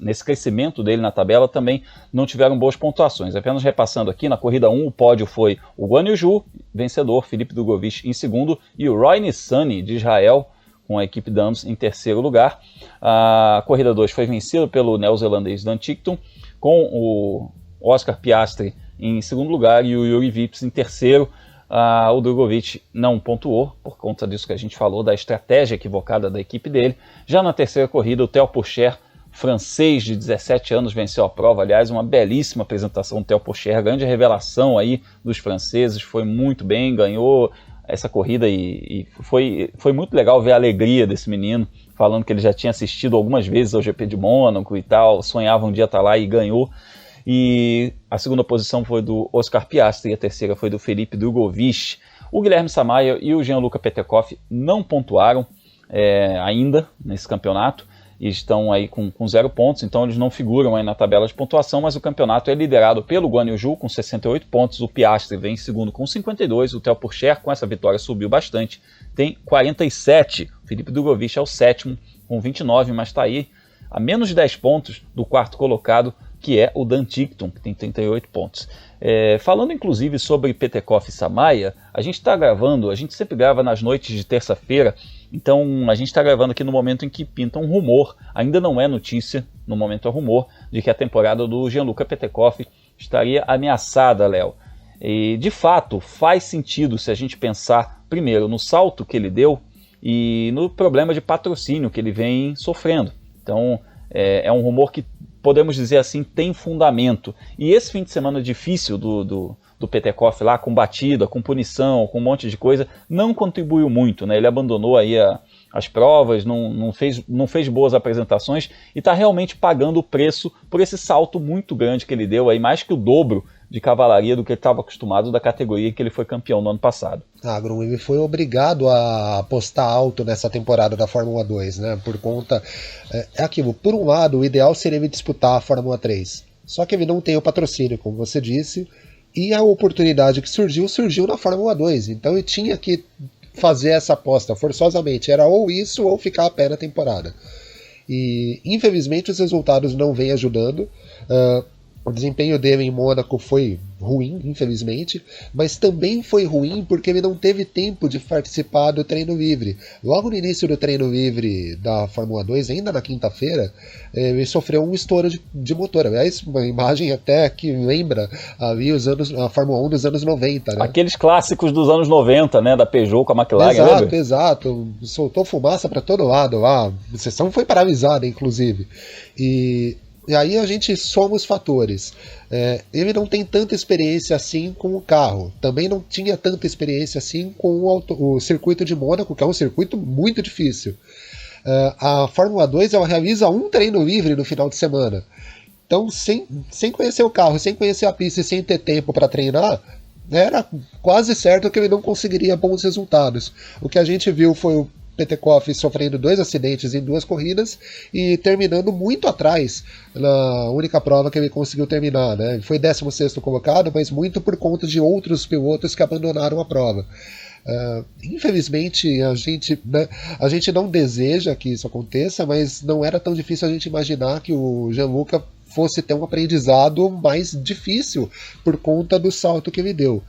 nesse crescimento dele na tabela também não tiveram boas pontuações. Apenas repassando aqui, na corrida 1 o pódio foi o Guan Yu Zhou, vencedor, Felipe Drogovic em segundo, e o Roy Nissany de Israel, com a equipe Dams em terceiro lugar. A corrida 2 foi vencida pelo neozelandês Dan Ticktum, com o Oscar Piastri em segundo lugar e o Juri Vips em terceiro. O Drogovic não pontuou, por conta disso que a gente falou, da estratégia equivocada da equipe dele. Já na terceira corrida, o Theo Pourchaire, francês de 17 anos, venceu a prova. Aliás, uma belíssima apresentação do Theo Pourchaire, grande revelação aí dos franceses, foi muito bem, ganhou essa corrida e foi muito legal ver a alegria desse menino, falando que ele já tinha assistido algumas vezes ao GP de Mônaco e tal, sonhava um dia estar lá e ganhou. E a segunda posição foi do Oscar Piastri e a terceira foi do Felipe Drogovic. O Guilherme Samaia e o Gianluca Petekoff não pontuaram ainda nesse campeonato e estão aí com 0 pontos, então eles não figuram aí na tabela de pontuação, mas o campeonato é liderado pelo Guan Yu Zhou com 68 pontos, o Piastri vem em segundo com 52, o Theo Pourchaire com essa vitória subiu bastante, tem 47, o Felipe Drogovic é o sétimo com 29, mas está aí a menos de 10 pontos do quarto colocado, que é o Dan Ticktum, que tem 38 pontos. Falando inclusive sobre Petekoff e Samaia, a gente sempre grava nas noites de terça-feira, então a gente está gravando aqui no momento em que pinta um rumor, ainda não é notícia, no momento é rumor, de que a temporada do Gianluca Petekoff estaria ameaçada, Léo. E de fato faz sentido se a gente pensar primeiro no salto que ele deu e no problema de patrocínio que ele vem sofrendo. Então é um rumor que, podemos dizer assim, tem fundamento. E esse fim de semana difícil do do Petekoff lá, com batida, com punição, com um monte de coisa, não contribuiu muito, né? Ele abandonou aí as provas, não fez boas apresentações e está realmente pagando o preço por esse salto muito grande que ele deu, aí, mais que o dobro de cavalaria do que ele estava acostumado da categoria que ele foi campeão no ano passado. Grum, ele foi obrigado a apostar alto nessa temporada da Fórmula 2, né? Por conta... É aquilo, por um lado, o ideal seria ele disputar a Fórmula 3. Só que ele não tem o patrocínio, como você disse, e a oportunidade que surgiu na Fórmula 2. Então ele tinha que fazer essa aposta forçosamente. Era ou isso ou ficar a pé na temporada. E infelizmente os resultados não vêm ajudando. O desempenho dele em Mônaco foi ruim, infelizmente, mas também foi ruim porque ele não teve tempo de participar do treino livre. Logo no início do treino livre da Fórmula 2, ainda na quinta-feira, ele sofreu um estouro de motor. Aliás, uma imagem até que lembra ali a Fórmula 1 dos anos 90. Né? Aqueles clássicos dos anos 90, né, da Peugeot com a McLaren. Exato. Soltou fumaça para todo lado lá. A sessão foi paralisada, inclusive. E aí a gente soma os fatores. Ele não tem tanta experiência assim com o carro. Também não tinha tanta experiência assim com o circuito de Mônaco, que é um circuito muito difícil. A Fórmula 2 ela realiza um treino livre no final de semana. Então, sem conhecer o carro, sem conhecer a pista e sem ter tempo para treinar, era quase certo que ele não conseguiria bons resultados. O que a gente viu foi o Petekoff sofrendo 2 acidentes em 2 corridas e terminando muito atrás na única prova que ele conseguiu terminar, né? Ele foi 16º colocado, mas muito por conta de outros pilotos que abandonaram a prova. Infelizmente a gente não deseja que isso aconteça, mas não era tão difícil a gente imaginar que o Gianluca fosse ter um aprendizado mais difícil por conta do salto que ele deu.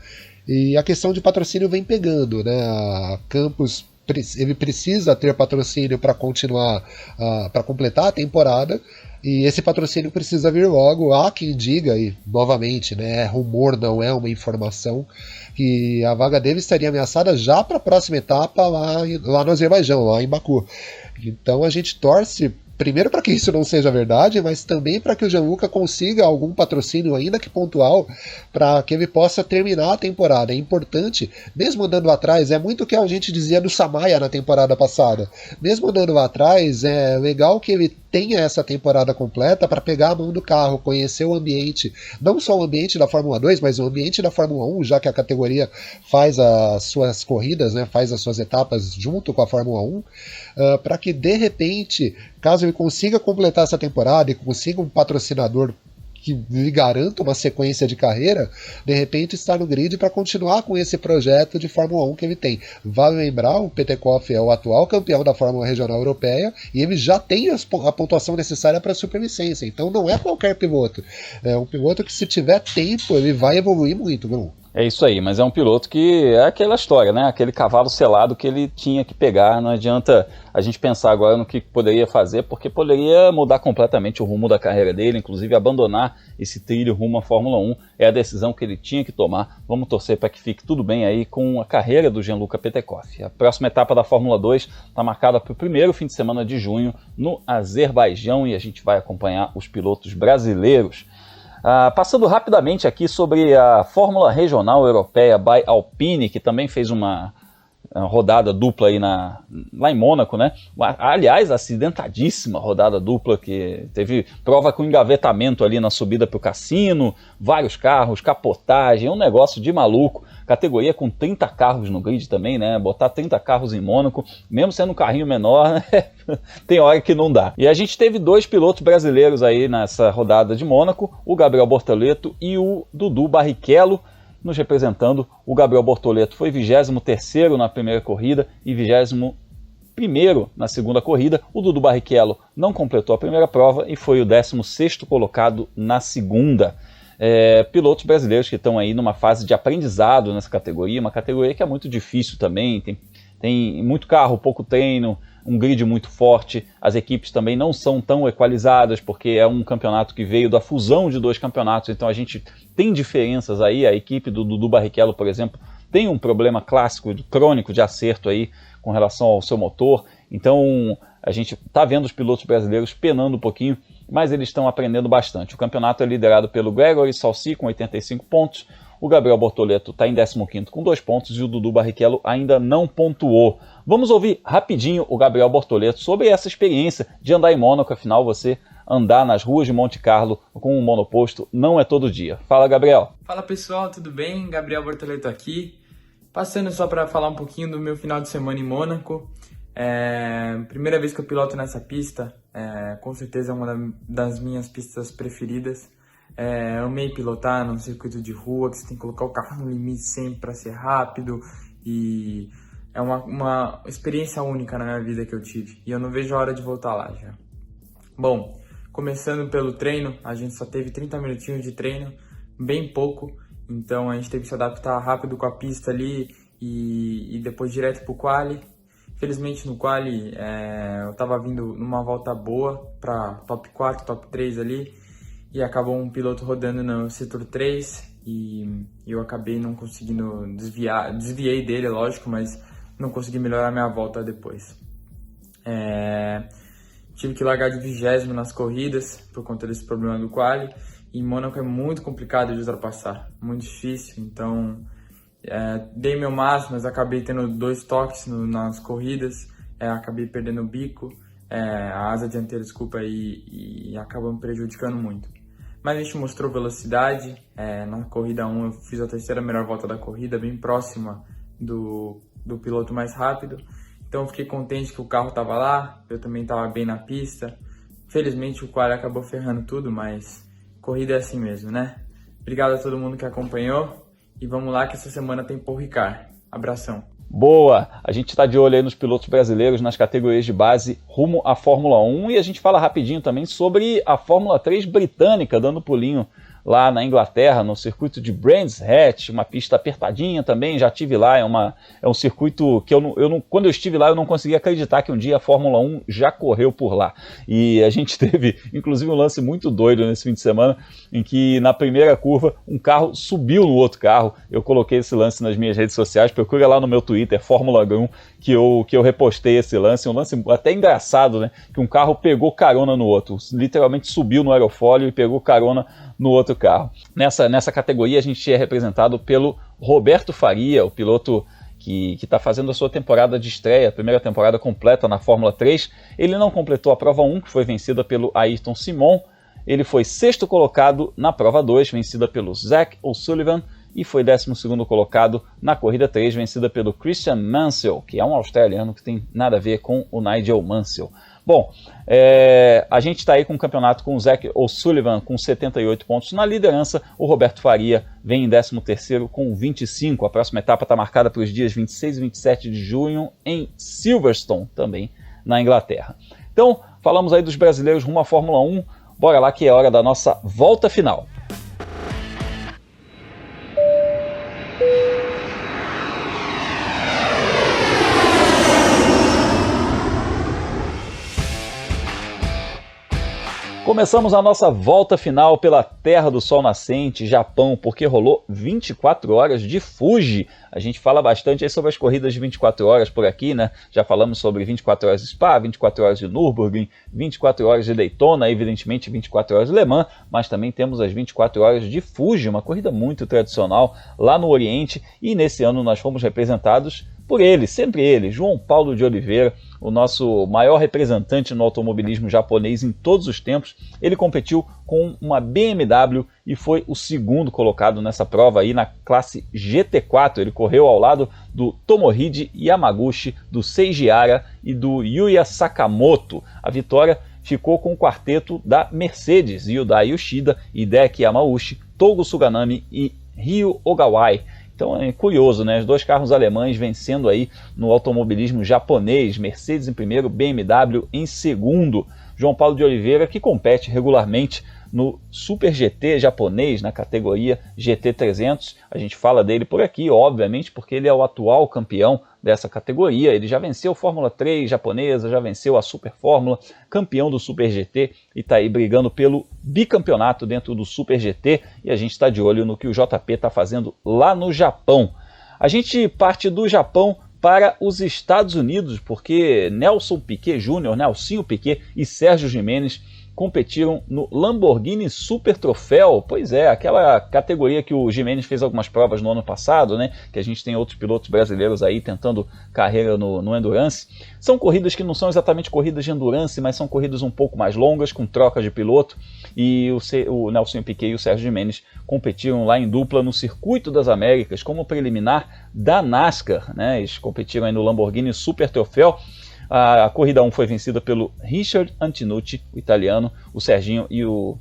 E a questão de patrocínio vem pegando, né? A Campos ele precisa ter patrocínio para continuar, para completar a temporada, e esse patrocínio precisa vir logo. Há quem diga, e novamente, né, rumor, não é uma informação, que a vaga dele estaria ameaçada já para a próxima etapa lá no Azerbaijão, lá em Baku. Então a gente torce primeiro para que isso não seja verdade, mas também para que o Gianluca consiga algum patrocínio, ainda que pontual, para que ele possa terminar a temporada. É importante, mesmo andando atrás, é muito o que a gente dizia do Samaia na temporada passada. Mesmo andando lá atrás, é legal que ele tenha essa temporada completa para pegar a mão do carro, conhecer o ambiente, não só o ambiente da Fórmula 2, mas o ambiente da Fórmula 1, já que a categoria faz as suas corridas, né, faz as suas etapas junto com a Fórmula 1, para que de repente, caso ele consiga completar essa temporada e consiga um patrocinador que lhe garanta uma sequência de carreira, de repente estar no grid para continuar com esse projeto de Fórmula 1 que ele tem. Vale lembrar, o Petekoff é o atual campeão da Fórmula Regional Europeia e ele já tem a pontuação necessária para a superlicença, então não é qualquer piloto. É um piloto que, se tiver tempo, ele vai evoluir muito, Grum. É isso aí, mas é um piloto que é aquela história, né? Aquele cavalo selado que ele tinha que pegar. Não adianta a gente pensar agora no que poderia fazer, porque poderia mudar completamente o rumo da carreira dele, inclusive abandonar esse trilho rumo à Fórmula 1. É a decisão que ele tinha que tomar. Vamos torcer para que fique tudo bem aí com a carreira do Gianluca Petekoff. A próxima etapa da Fórmula 2 está marcada para o primeiro fim de semana de junho no Azerbaijão e a gente vai acompanhar os pilotos brasileiros. Passando rapidamente aqui sobre a Fórmula Regional Europeia by Alpine, que também fez uma rodada dupla aí lá em Mônaco, né? Aliás, acidentadíssima rodada dupla, que teve prova com engavetamento ali na subida para o cassino, vários carros, capotagem, um negócio de maluco. Categoria com 30 carros no grid também, né? Botar 30 carros em Mônaco, mesmo sendo um carrinho menor, né? Tem hora que não dá. E a gente teve 2 pilotos brasileiros aí nessa rodada de Mônaco, o Gabriel Bortoleto e o Dudu Barrichello, nos representando. O Gabriel Bortoleto foi 23º na primeira corrida e 21º na segunda corrida. O Dudu Barrichello não completou a primeira prova e foi o 16º colocado na segunda. Pilotos brasileiros que estão aí numa fase de aprendizado nessa categoria, uma categoria que é muito difícil também, tem muito carro, pouco treino, um grid muito forte, as equipes também não são tão equalizadas, porque é um campeonato que veio da fusão de 2 campeonatos, então a gente tem diferenças aí. A equipe do Dudu Barrichello, por exemplo, tem um problema clássico, crônico de acerto aí com relação ao seu motor, então a gente está vendo os pilotos brasileiros penando um pouquinho, mas eles estão aprendendo bastante. O campeonato é liderado pelo Gregory Salsi com 85 pontos, O Gabriel Bortoleto está em 15º com 2 pontos e o Dudu Barrichello ainda não pontuou. Vamos ouvir rapidinho o Gabriel Bortoleto sobre essa experiência de andar em Mônaco. Afinal, você andar nas ruas de Monte Carlo com um monoposto não é todo dia. Fala, Gabriel. Fala, pessoal, tudo bem? Gabriel Bortoleto aqui. Passando só para falar um pouquinho do meu final de semana em Mônaco. Primeira vez que eu piloto nessa pista, com certeza é uma das minhas pistas preferidas. Eu amei pilotar num circuito de rua, que você tem que colocar o carro no limite sempre para ser rápido, e é uma experiência única na minha vida que eu tive, e eu não vejo a hora de voltar lá já. Bom, começando pelo treino, a gente só teve 30 minutinhos de treino, bem pouco, então a gente teve que se adaptar rápido com a pista ali e depois direto pro quali. Felizmente no quali eu tava vindo numa volta boa para top 4, top 3 ali, e acabou um piloto rodando no setor 3 e eu acabei não conseguindo desviei dele, lógico, mas não consegui melhorar minha volta depois. Tive que largar de 20º nas corridas por conta desse problema do quali, e em Mônaco é muito complicado de ultrapassar, muito difícil, então dei meu máximo, mas acabei tendo 2 toques nas corridas, acabei perdendo o bico, a asa dianteira, desculpa, e acabou me prejudicando muito. Mas a gente mostrou velocidade, na corrida 1 eu fiz a 3ª melhor volta da corrida, bem próxima do piloto mais rápido, então eu fiquei contente que o carro estava lá, eu também estava bem na pista. Felizmente o quali acabou ferrando tudo, mas corrida é assim mesmo, né? Obrigado a todo mundo que acompanhou, e vamos lá que essa semana tem Paul Ricard. Abração. Boa! A gente está de olho aí nos pilotos brasileiros nas categorias de base rumo à Fórmula 1, e a gente fala rapidinho também sobre a Fórmula 3 britânica, dando pulinho lá na Inglaterra, no circuito de Brands Hatch, uma pista apertadinha também, já estive lá, é um circuito que quando eu estive lá eu não consegui acreditar que um dia a Fórmula 1 já correu por lá. E a gente teve, inclusive, um lance muito doido nesse fim de semana, em que na primeira curva um carro subiu no outro carro. Eu coloquei esse lance nas minhas redes sociais, procura lá no meu Twitter, Fórmula Grum, que eu repostei esse lance, um lance até engraçado, né? Que um carro pegou carona no outro, literalmente subiu no aerofólio e pegou carona no outro carro. Nessa categoria a gente é representado pelo Roberto Faria, o piloto que está fazendo a sua temporada de estreia, a primeira temporada completa na Fórmula 3. Ele não completou a prova 1, que foi vencida pelo Ayrton Simon. Ele foi 6º colocado na prova 2, vencida pelo Zach O'Sullivan, e foi 12º colocado na corrida 3, vencida pelo Christian Mansell, que é um australiano que tem nada a ver com o Nigel Mansell. Bom, a gente está aí com o campeonato com o Zach O'Sullivan com 78 pontos na liderança. O Roberto Faria vem em 13º com 25. A próxima etapa está marcada para os dias 26 e 27 de junho em Silverstone, também na Inglaterra. Então, falamos aí dos brasileiros rumo à Fórmula 1. Bora lá que é hora da nossa volta final. Começamos a nossa volta final pela Terra do Sol Nascente, Japão, porque rolou 24 horas de Fuji. A gente fala bastante aí sobre as corridas de 24 horas por aqui, né? Já falamos sobre 24 horas de Spa, 24 horas de Nürburgring, 24 horas de Daytona, evidentemente 24 horas de Le Mans, mas também temos as 24 horas de Fuji, uma corrida muito tradicional lá no Oriente, e nesse ano nós fomos representados por ele, sempre ele, João Paulo de Oliveira, o nosso maior representante no automobilismo japonês em todos os tempos. Ele competiu com uma BMW e foi o 2º colocado nessa prova aí na classe GT4. Ele correu ao lado do Tomohide Yamaguchi, do Seiji Hara e do Yuya Sakamoto. A vitória ficou com o quarteto da Mercedes, Hyundai Yoshida, Hideki Yamauchi, Togo Suganami e Ryu Ogawai. Então é curioso, né? Os 2 carros alemães vencendo aí no automobilismo japonês, Mercedes em primeiro, BMW em segundo. João Paulo de Oliveira, que compete regularmente no Super GT japonês, na categoria GT300. A gente fala dele por aqui, obviamente, porque ele é o atual campeão dessa categoria. Ele já venceu Fórmula 3 japonesa, já venceu a Super Fórmula, campeão do Super GT, e está aí brigando pelo bicampeonato dentro do Super GT, e a gente está de olho no que o JP está fazendo lá no Japão. A gente parte do Japão para os Estados Unidos, porque Nelson Piquet Jr., Nelsinho Piquet e Sérgio Gimenez competiram no Lamborghini Super Troféu. Pois é, aquela categoria que o Gimenez fez algumas provas no ano passado, né? Que a gente tem outros pilotos brasileiros aí tentando carreira no Endurance. São corridas que não são exatamente corridas de Endurance, mas são corridas um pouco mais longas, com troca de piloto. E o Nelson Piquet e o Sérgio Gimenez competiram lá em dupla no Circuito das Américas como preliminar da NASCAR, né? Eles competiram aí no Lamborghini Super Troféu. A corrida 1 foi vencida pelo Richard Antinucci, o italiano. O Serginho e o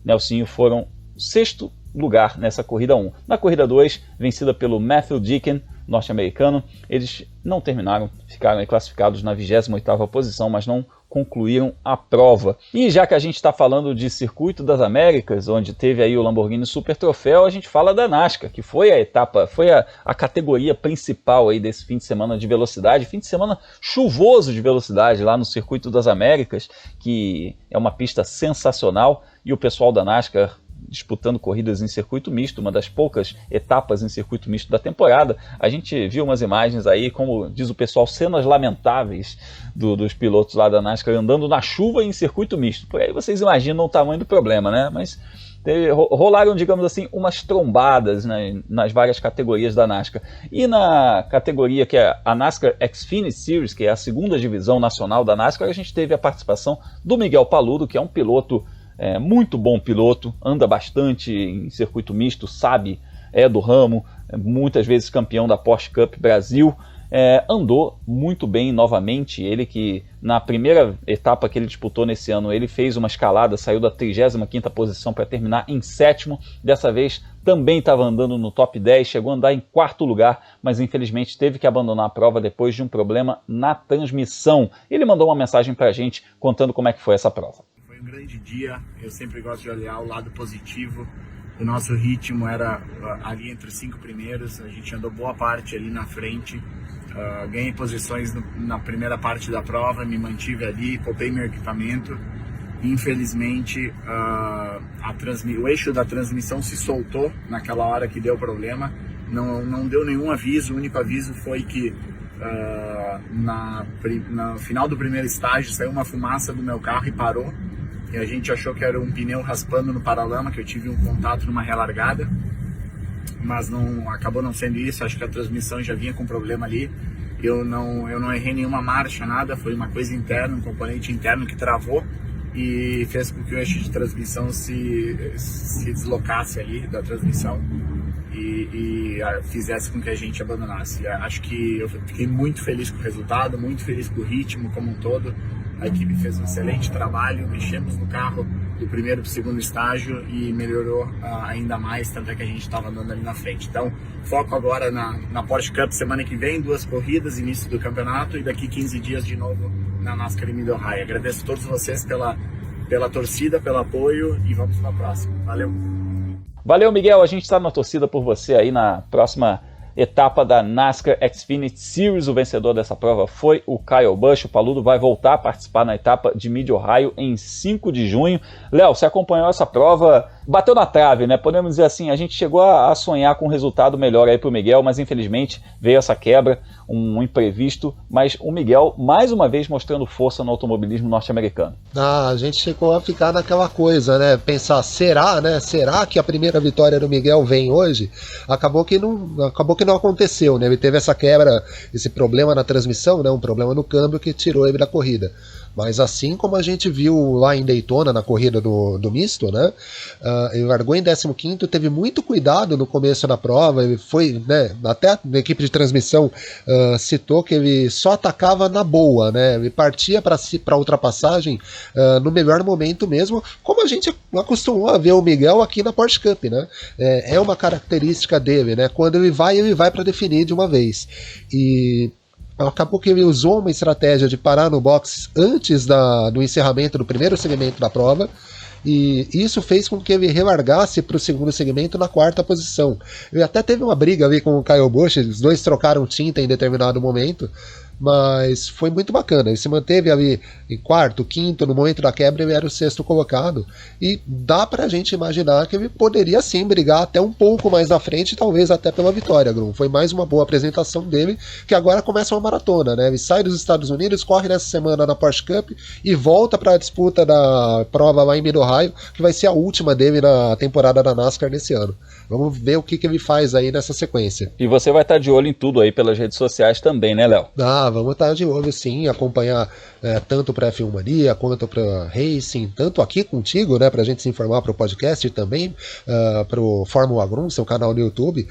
Nelsinho foram sexto lugar nessa corrida 1. Na corrida 2, vencida pelo Matthew Deacon, norte-americano. Eles não terminaram, ficaram aí classificados na 28ª posição, mas não concluíram a prova. E já que a gente está falando de Circuito das Américas, onde teve aí o Lamborghini Super Troféu, a gente fala da NASCAR, que foi a etapa, foi a categoria principal aí desse fim de semana de velocidade, fim de semana chuvoso de velocidade lá no Circuito das Américas, que é uma pista sensacional, e o pessoal da NASCAR disputando corridas em circuito misto, uma das poucas etapas em circuito misto da temporada. A gente viu umas imagens aí, como diz o pessoal, cenas lamentáveis dos pilotos lá da NASCAR andando na chuva em circuito misto. Por aí vocês imaginam o tamanho do problema, né? Mas rolaram, digamos assim, umas trombadas, né, nas várias categorias da NASCAR. E na categoria que é a NASCAR Xfinity Series, que é a segunda divisão nacional da NASCAR, a gente teve a participação do Miguel Paludo, que é um piloto muito bom piloto, anda bastante em circuito misto, sabe, é do ramo, muitas vezes campeão da Porsche Cup Brasil, andou muito bem novamente. Ele que na primeira etapa que ele disputou nesse ano, ele fez uma escalada, saiu da 35ª posição para terminar em 7º, dessa vez também estava andando no top 10, chegou a andar em 4º lugar, mas infelizmente teve que abandonar a prova depois de um problema na transmissão. Ele mandou uma mensagem para a gente contando como é que foi essa prova. Um grande dia, eu sempre gosto de olhar o lado positivo. O nosso ritmo era ali entre os 5 primeiros, a gente andou boa parte ali na frente, ganhei posições na primeira parte da prova, me mantive ali, poupei meu equipamento. Infelizmente o eixo da transmissão se soltou naquela hora que deu problema, não deu nenhum aviso. O único aviso foi que no final do primeiro estágio saiu uma fumaça do meu carro e parou. E a gente achou que era um pneu raspando no paralama, que eu tive um contato numa relargada, mas acabou não sendo isso. Acho que a transmissão já vinha com problema ali. Eu não errei nenhuma marcha, nada, foi uma coisa interna, um componente interno que travou e fez com que o eixo de transmissão se deslocasse ali da transmissão e fizesse com que a gente abandonasse. Acho que eu fiquei muito feliz com o resultado, muito feliz com o ritmo como um todo. A equipe fez um excelente trabalho, mexemos no carro do primeiro para o segundo estágio e melhorou ainda mais, tanto é que a gente estava andando ali na frente. Então, foco agora na Porsche Cup semana que vem, 2 corridas, início do campeonato, e daqui 15 dias de novo na NASCAR em Mid-Ohio. Agradeço a todos vocês pela torcida, pelo apoio, e vamos para a próxima. Valeu! Valeu, Miguel, a gente está na torcida por você aí na próxima etapa da NASCAR Xfinity Series. O vencedor dessa prova foi o Kyle Busch. O Paludo vai voltar a participar na etapa de Mid-Ohio em 5 de junho. Léo, você acompanhou essa prova, bateu na trave, né? Podemos dizer assim, a gente chegou a sonhar com um resultado melhor aí para o Miguel, mas infelizmente veio essa quebra, um imprevisto, mas o Miguel mais uma vez mostrando força no automobilismo norte-americano. A gente chegou a ficar naquela coisa, né? Pensar, será, né? Será que a primeira vitória do Miguel vem hoje? Acabou que não aconteceu, né? Ele teve essa quebra, esse problema na transmissão, né? Um problema no câmbio que tirou ele da corrida. Mas assim como a gente viu lá em Daytona, na corrida do misto, né? Ele largou em 15º, teve muito cuidado no começo da prova, ele foi, né? Até a equipe de transmissão citou que ele só atacava na boa, né? Ele partia para ultrapassagem no melhor momento mesmo, como a gente acostumou a ver o Miguel aqui na Porsche Cup, né? É uma característica dele, né? Quando ele vai para definir de uma vez. E acabou que ele usou uma estratégia de parar no box antes do encerramento do primeiro segmento da prova, e isso fez com que ele relargasse para o segundo segmento na 4ª posição. Ele até teve uma briga ali com o Kyle Busch, os dois trocaram tinta em determinado momento, mas foi muito bacana. Ele se manteve ali em quarto, quinto, no momento da quebra ele era o sexto colocado, e dá pra gente imaginar que ele poderia sim brigar até um pouco mais na frente, talvez até pela vitória, Grum. Foi mais uma boa apresentação dele, que agora começa uma maratona, né? Ele sai dos Estados Unidos, corre nessa semana na Porsche Cup e volta para a disputa da prova lá em Mid-Ohio, que vai ser a última dele na temporada da NASCAR desse ano. Vamos ver o que ele faz aí nessa sequência. E você vai estar de olho em tudo aí pelas redes sociais também, né, Léo? Vamos estar de olho sim, acompanhar tanto para a F1 Mania quanto para Racing, tanto aqui contigo, né, para a gente se informar para o podcast e também para o Fórmula Grum, seu canal no YouTube,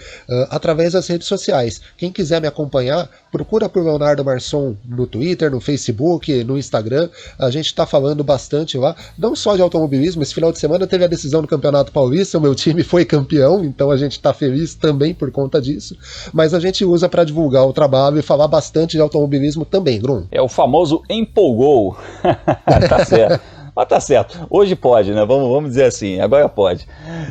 através das redes sociais. Quem quiser me acompanhar, procura por Leonardo Marçom no Twitter, no Facebook, no Instagram. A gente está falando bastante lá, não só de automobilismo. Esse final de semana teve a decisão do Campeonato Paulista, o meu time foi campeão, então a gente está feliz também por conta disso, mas a gente usa para divulgar o trabalho e falar bastante de automobilismo também, Grum. É o famoso empolgou. Tá certo. Mas tá certo. Hoje pode, né? Vamos dizer assim, agora pode.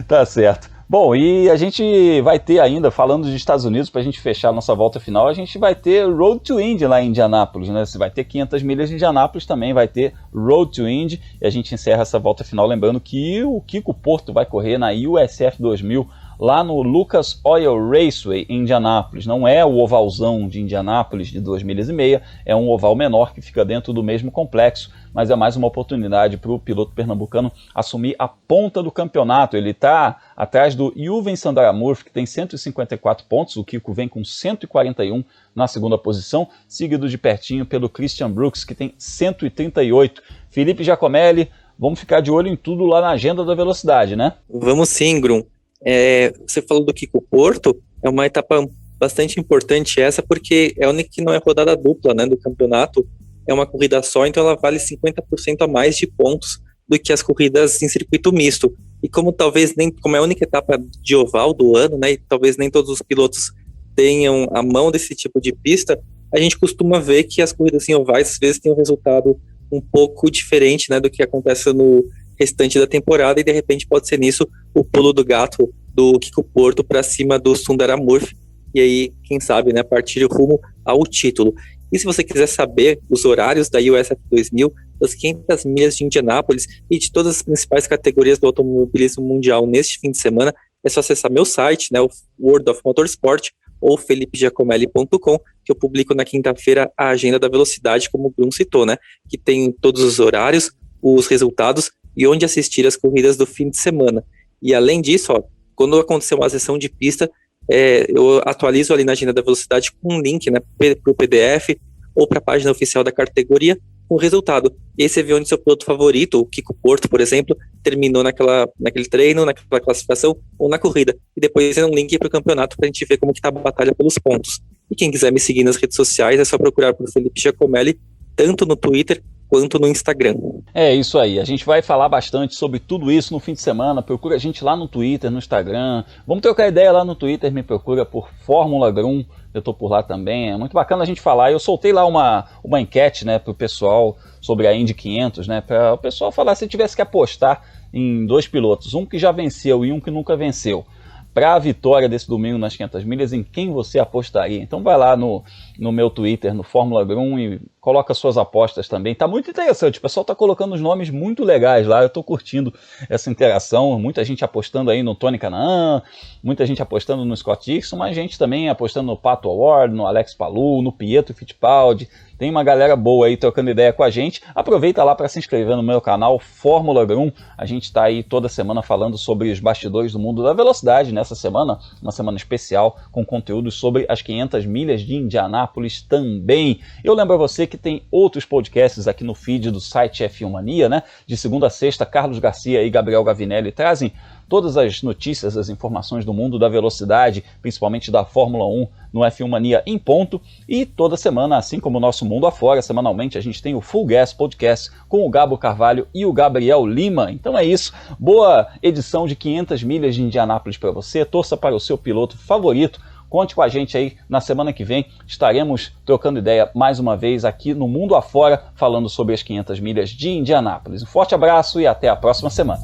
Tá certo. Bom, e a gente vai ter ainda, falando dos Estados Unidos, para a gente fechar a nossa volta final, a gente vai ter Road to Indy lá em Indianápolis, né? Você vai ter 500 milhas em Indianápolis, também vai ter Road to Indy, e a gente encerra essa volta final lembrando que o Kiko Porto vai correr na USF 2000, lá no Lucas Oil Raceway em Indianápolis. Não é o ovalzão de Indianápolis de 2,5 milhas, é um oval menor que fica dentro do mesmo complexo, mas é mais uma oportunidade para o piloto pernambucano assumir a ponta do campeonato. Ele está atrás do Juven Sandaramurf, que tem 154 pontos, o Kiko vem com 141 na segunda posição, seguido de pertinho pelo Christian Brooks, que tem 138. Felipe Giacomelli, vamos ficar de olho em tudo lá na agenda da velocidade, né? Vamos sim, Grum. Você falou do Kiko Porto, é uma etapa bastante importante essa, porque é a única que não é rodada dupla, né, do campeonato, é uma corrida só, então ela vale 50% a mais de pontos do que as corridas em circuito misto, e como é a única etapa de oval do ano, né, e talvez nem todos os pilotos tenham a mão desse tipo de pista, a gente costuma ver que as corridas em ovais às vezes têm um resultado um pouco diferente, né, do que acontece no restante da temporada, e de repente pode ser nisso o pulo do gato do Kiko Porto para cima do Sundaramurf, e aí, quem sabe, né, partir rumo ao título. E se você quiser saber os horários da USF 2000, das 500 milhas de Indianápolis e de todas as principais categorias do automobilismo mundial neste fim de semana, é só acessar meu site, né, o World of Motorsport, ou felipegiacomelli.com, que eu publico na quinta-feira a agenda da velocidade, como o Bruno citou, né, que tem todos os horários, os resultados e onde assistir as corridas do fim de semana. E além disso, quando acontecer uma sessão de pista, eu atualizo ali na agenda da velocidade com um link, né, para o PDF ou para a página oficial da categoria com o resultado. E aí você vê onde seu piloto favorito, o Kiko Porto, por exemplo, terminou naquele treino, naquela classificação ou na corrida. E depois é um link para o campeonato para a gente ver como que está a batalha pelos pontos. E quem quiser me seguir nas redes sociais é só procurar por Felipe Giacomelli, tanto no Twitter quanto no Instagram. É isso aí, a gente vai falar bastante sobre tudo isso no fim de semana. Procura a gente lá no Twitter, no Instagram, vamos trocar ideia lá no Twitter, me procura por Fórmula Grum, eu tô por lá também, é muito bacana a gente falar. Eu soltei lá uma enquete, né, pro pessoal sobre a Indy 500, né, para o pessoal falar se tivesse que apostar em 2 pilotos, um que já venceu e um que nunca venceu, para a vitória desse domingo nas 500 milhas, em quem você apostaria. Então vai lá no meu Twitter, no Fórmula Grum, e coloca suas apostas também. Tá muito interessante, o pessoal tá colocando uns nomes muito legais lá, eu tô curtindo essa interação, muita gente apostando aí no Tony Kanaan, muita gente apostando no Scott Dixon, mas gente também apostando no Pato O'Ward, no Alex Palou, no Pietro Fittipaldi. Tem uma galera boa aí trocando ideia com a gente. Aproveita lá para se inscrever no meu canal Fórmula Grum. A gente está aí toda semana falando sobre os bastidores do mundo da velocidade. Nessa semana, uma semana especial com conteúdos sobre as 500 milhas de Indianápolis também. Eu lembro a você que tem outros podcasts aqui no feed do site F1 Mania, né? De segunda a sexta, Carlos Garcia e Gabriel Gavinelli trazem todas as notícias, as informações do mundo da velocidade, principalmente da Fórmula 1, no F1 Mania em ponto. E toda semana, assim como o nosso Mundo Afora, semanalmente a gente tem o Full Gas Podcast com o Gabo Carvalho e o Gabriel Lima. Então é isso, boa edição de 500 milhas de Indianápolis para você, torça para o seu piloto favorito. Conte com a gente aí, na semana que vem estaremos trocando ideia mais uma vez aqui no Mundo Afora, falando sobre as 500 milhas de Indianápolis. Um forte abraço e até a próxima semana.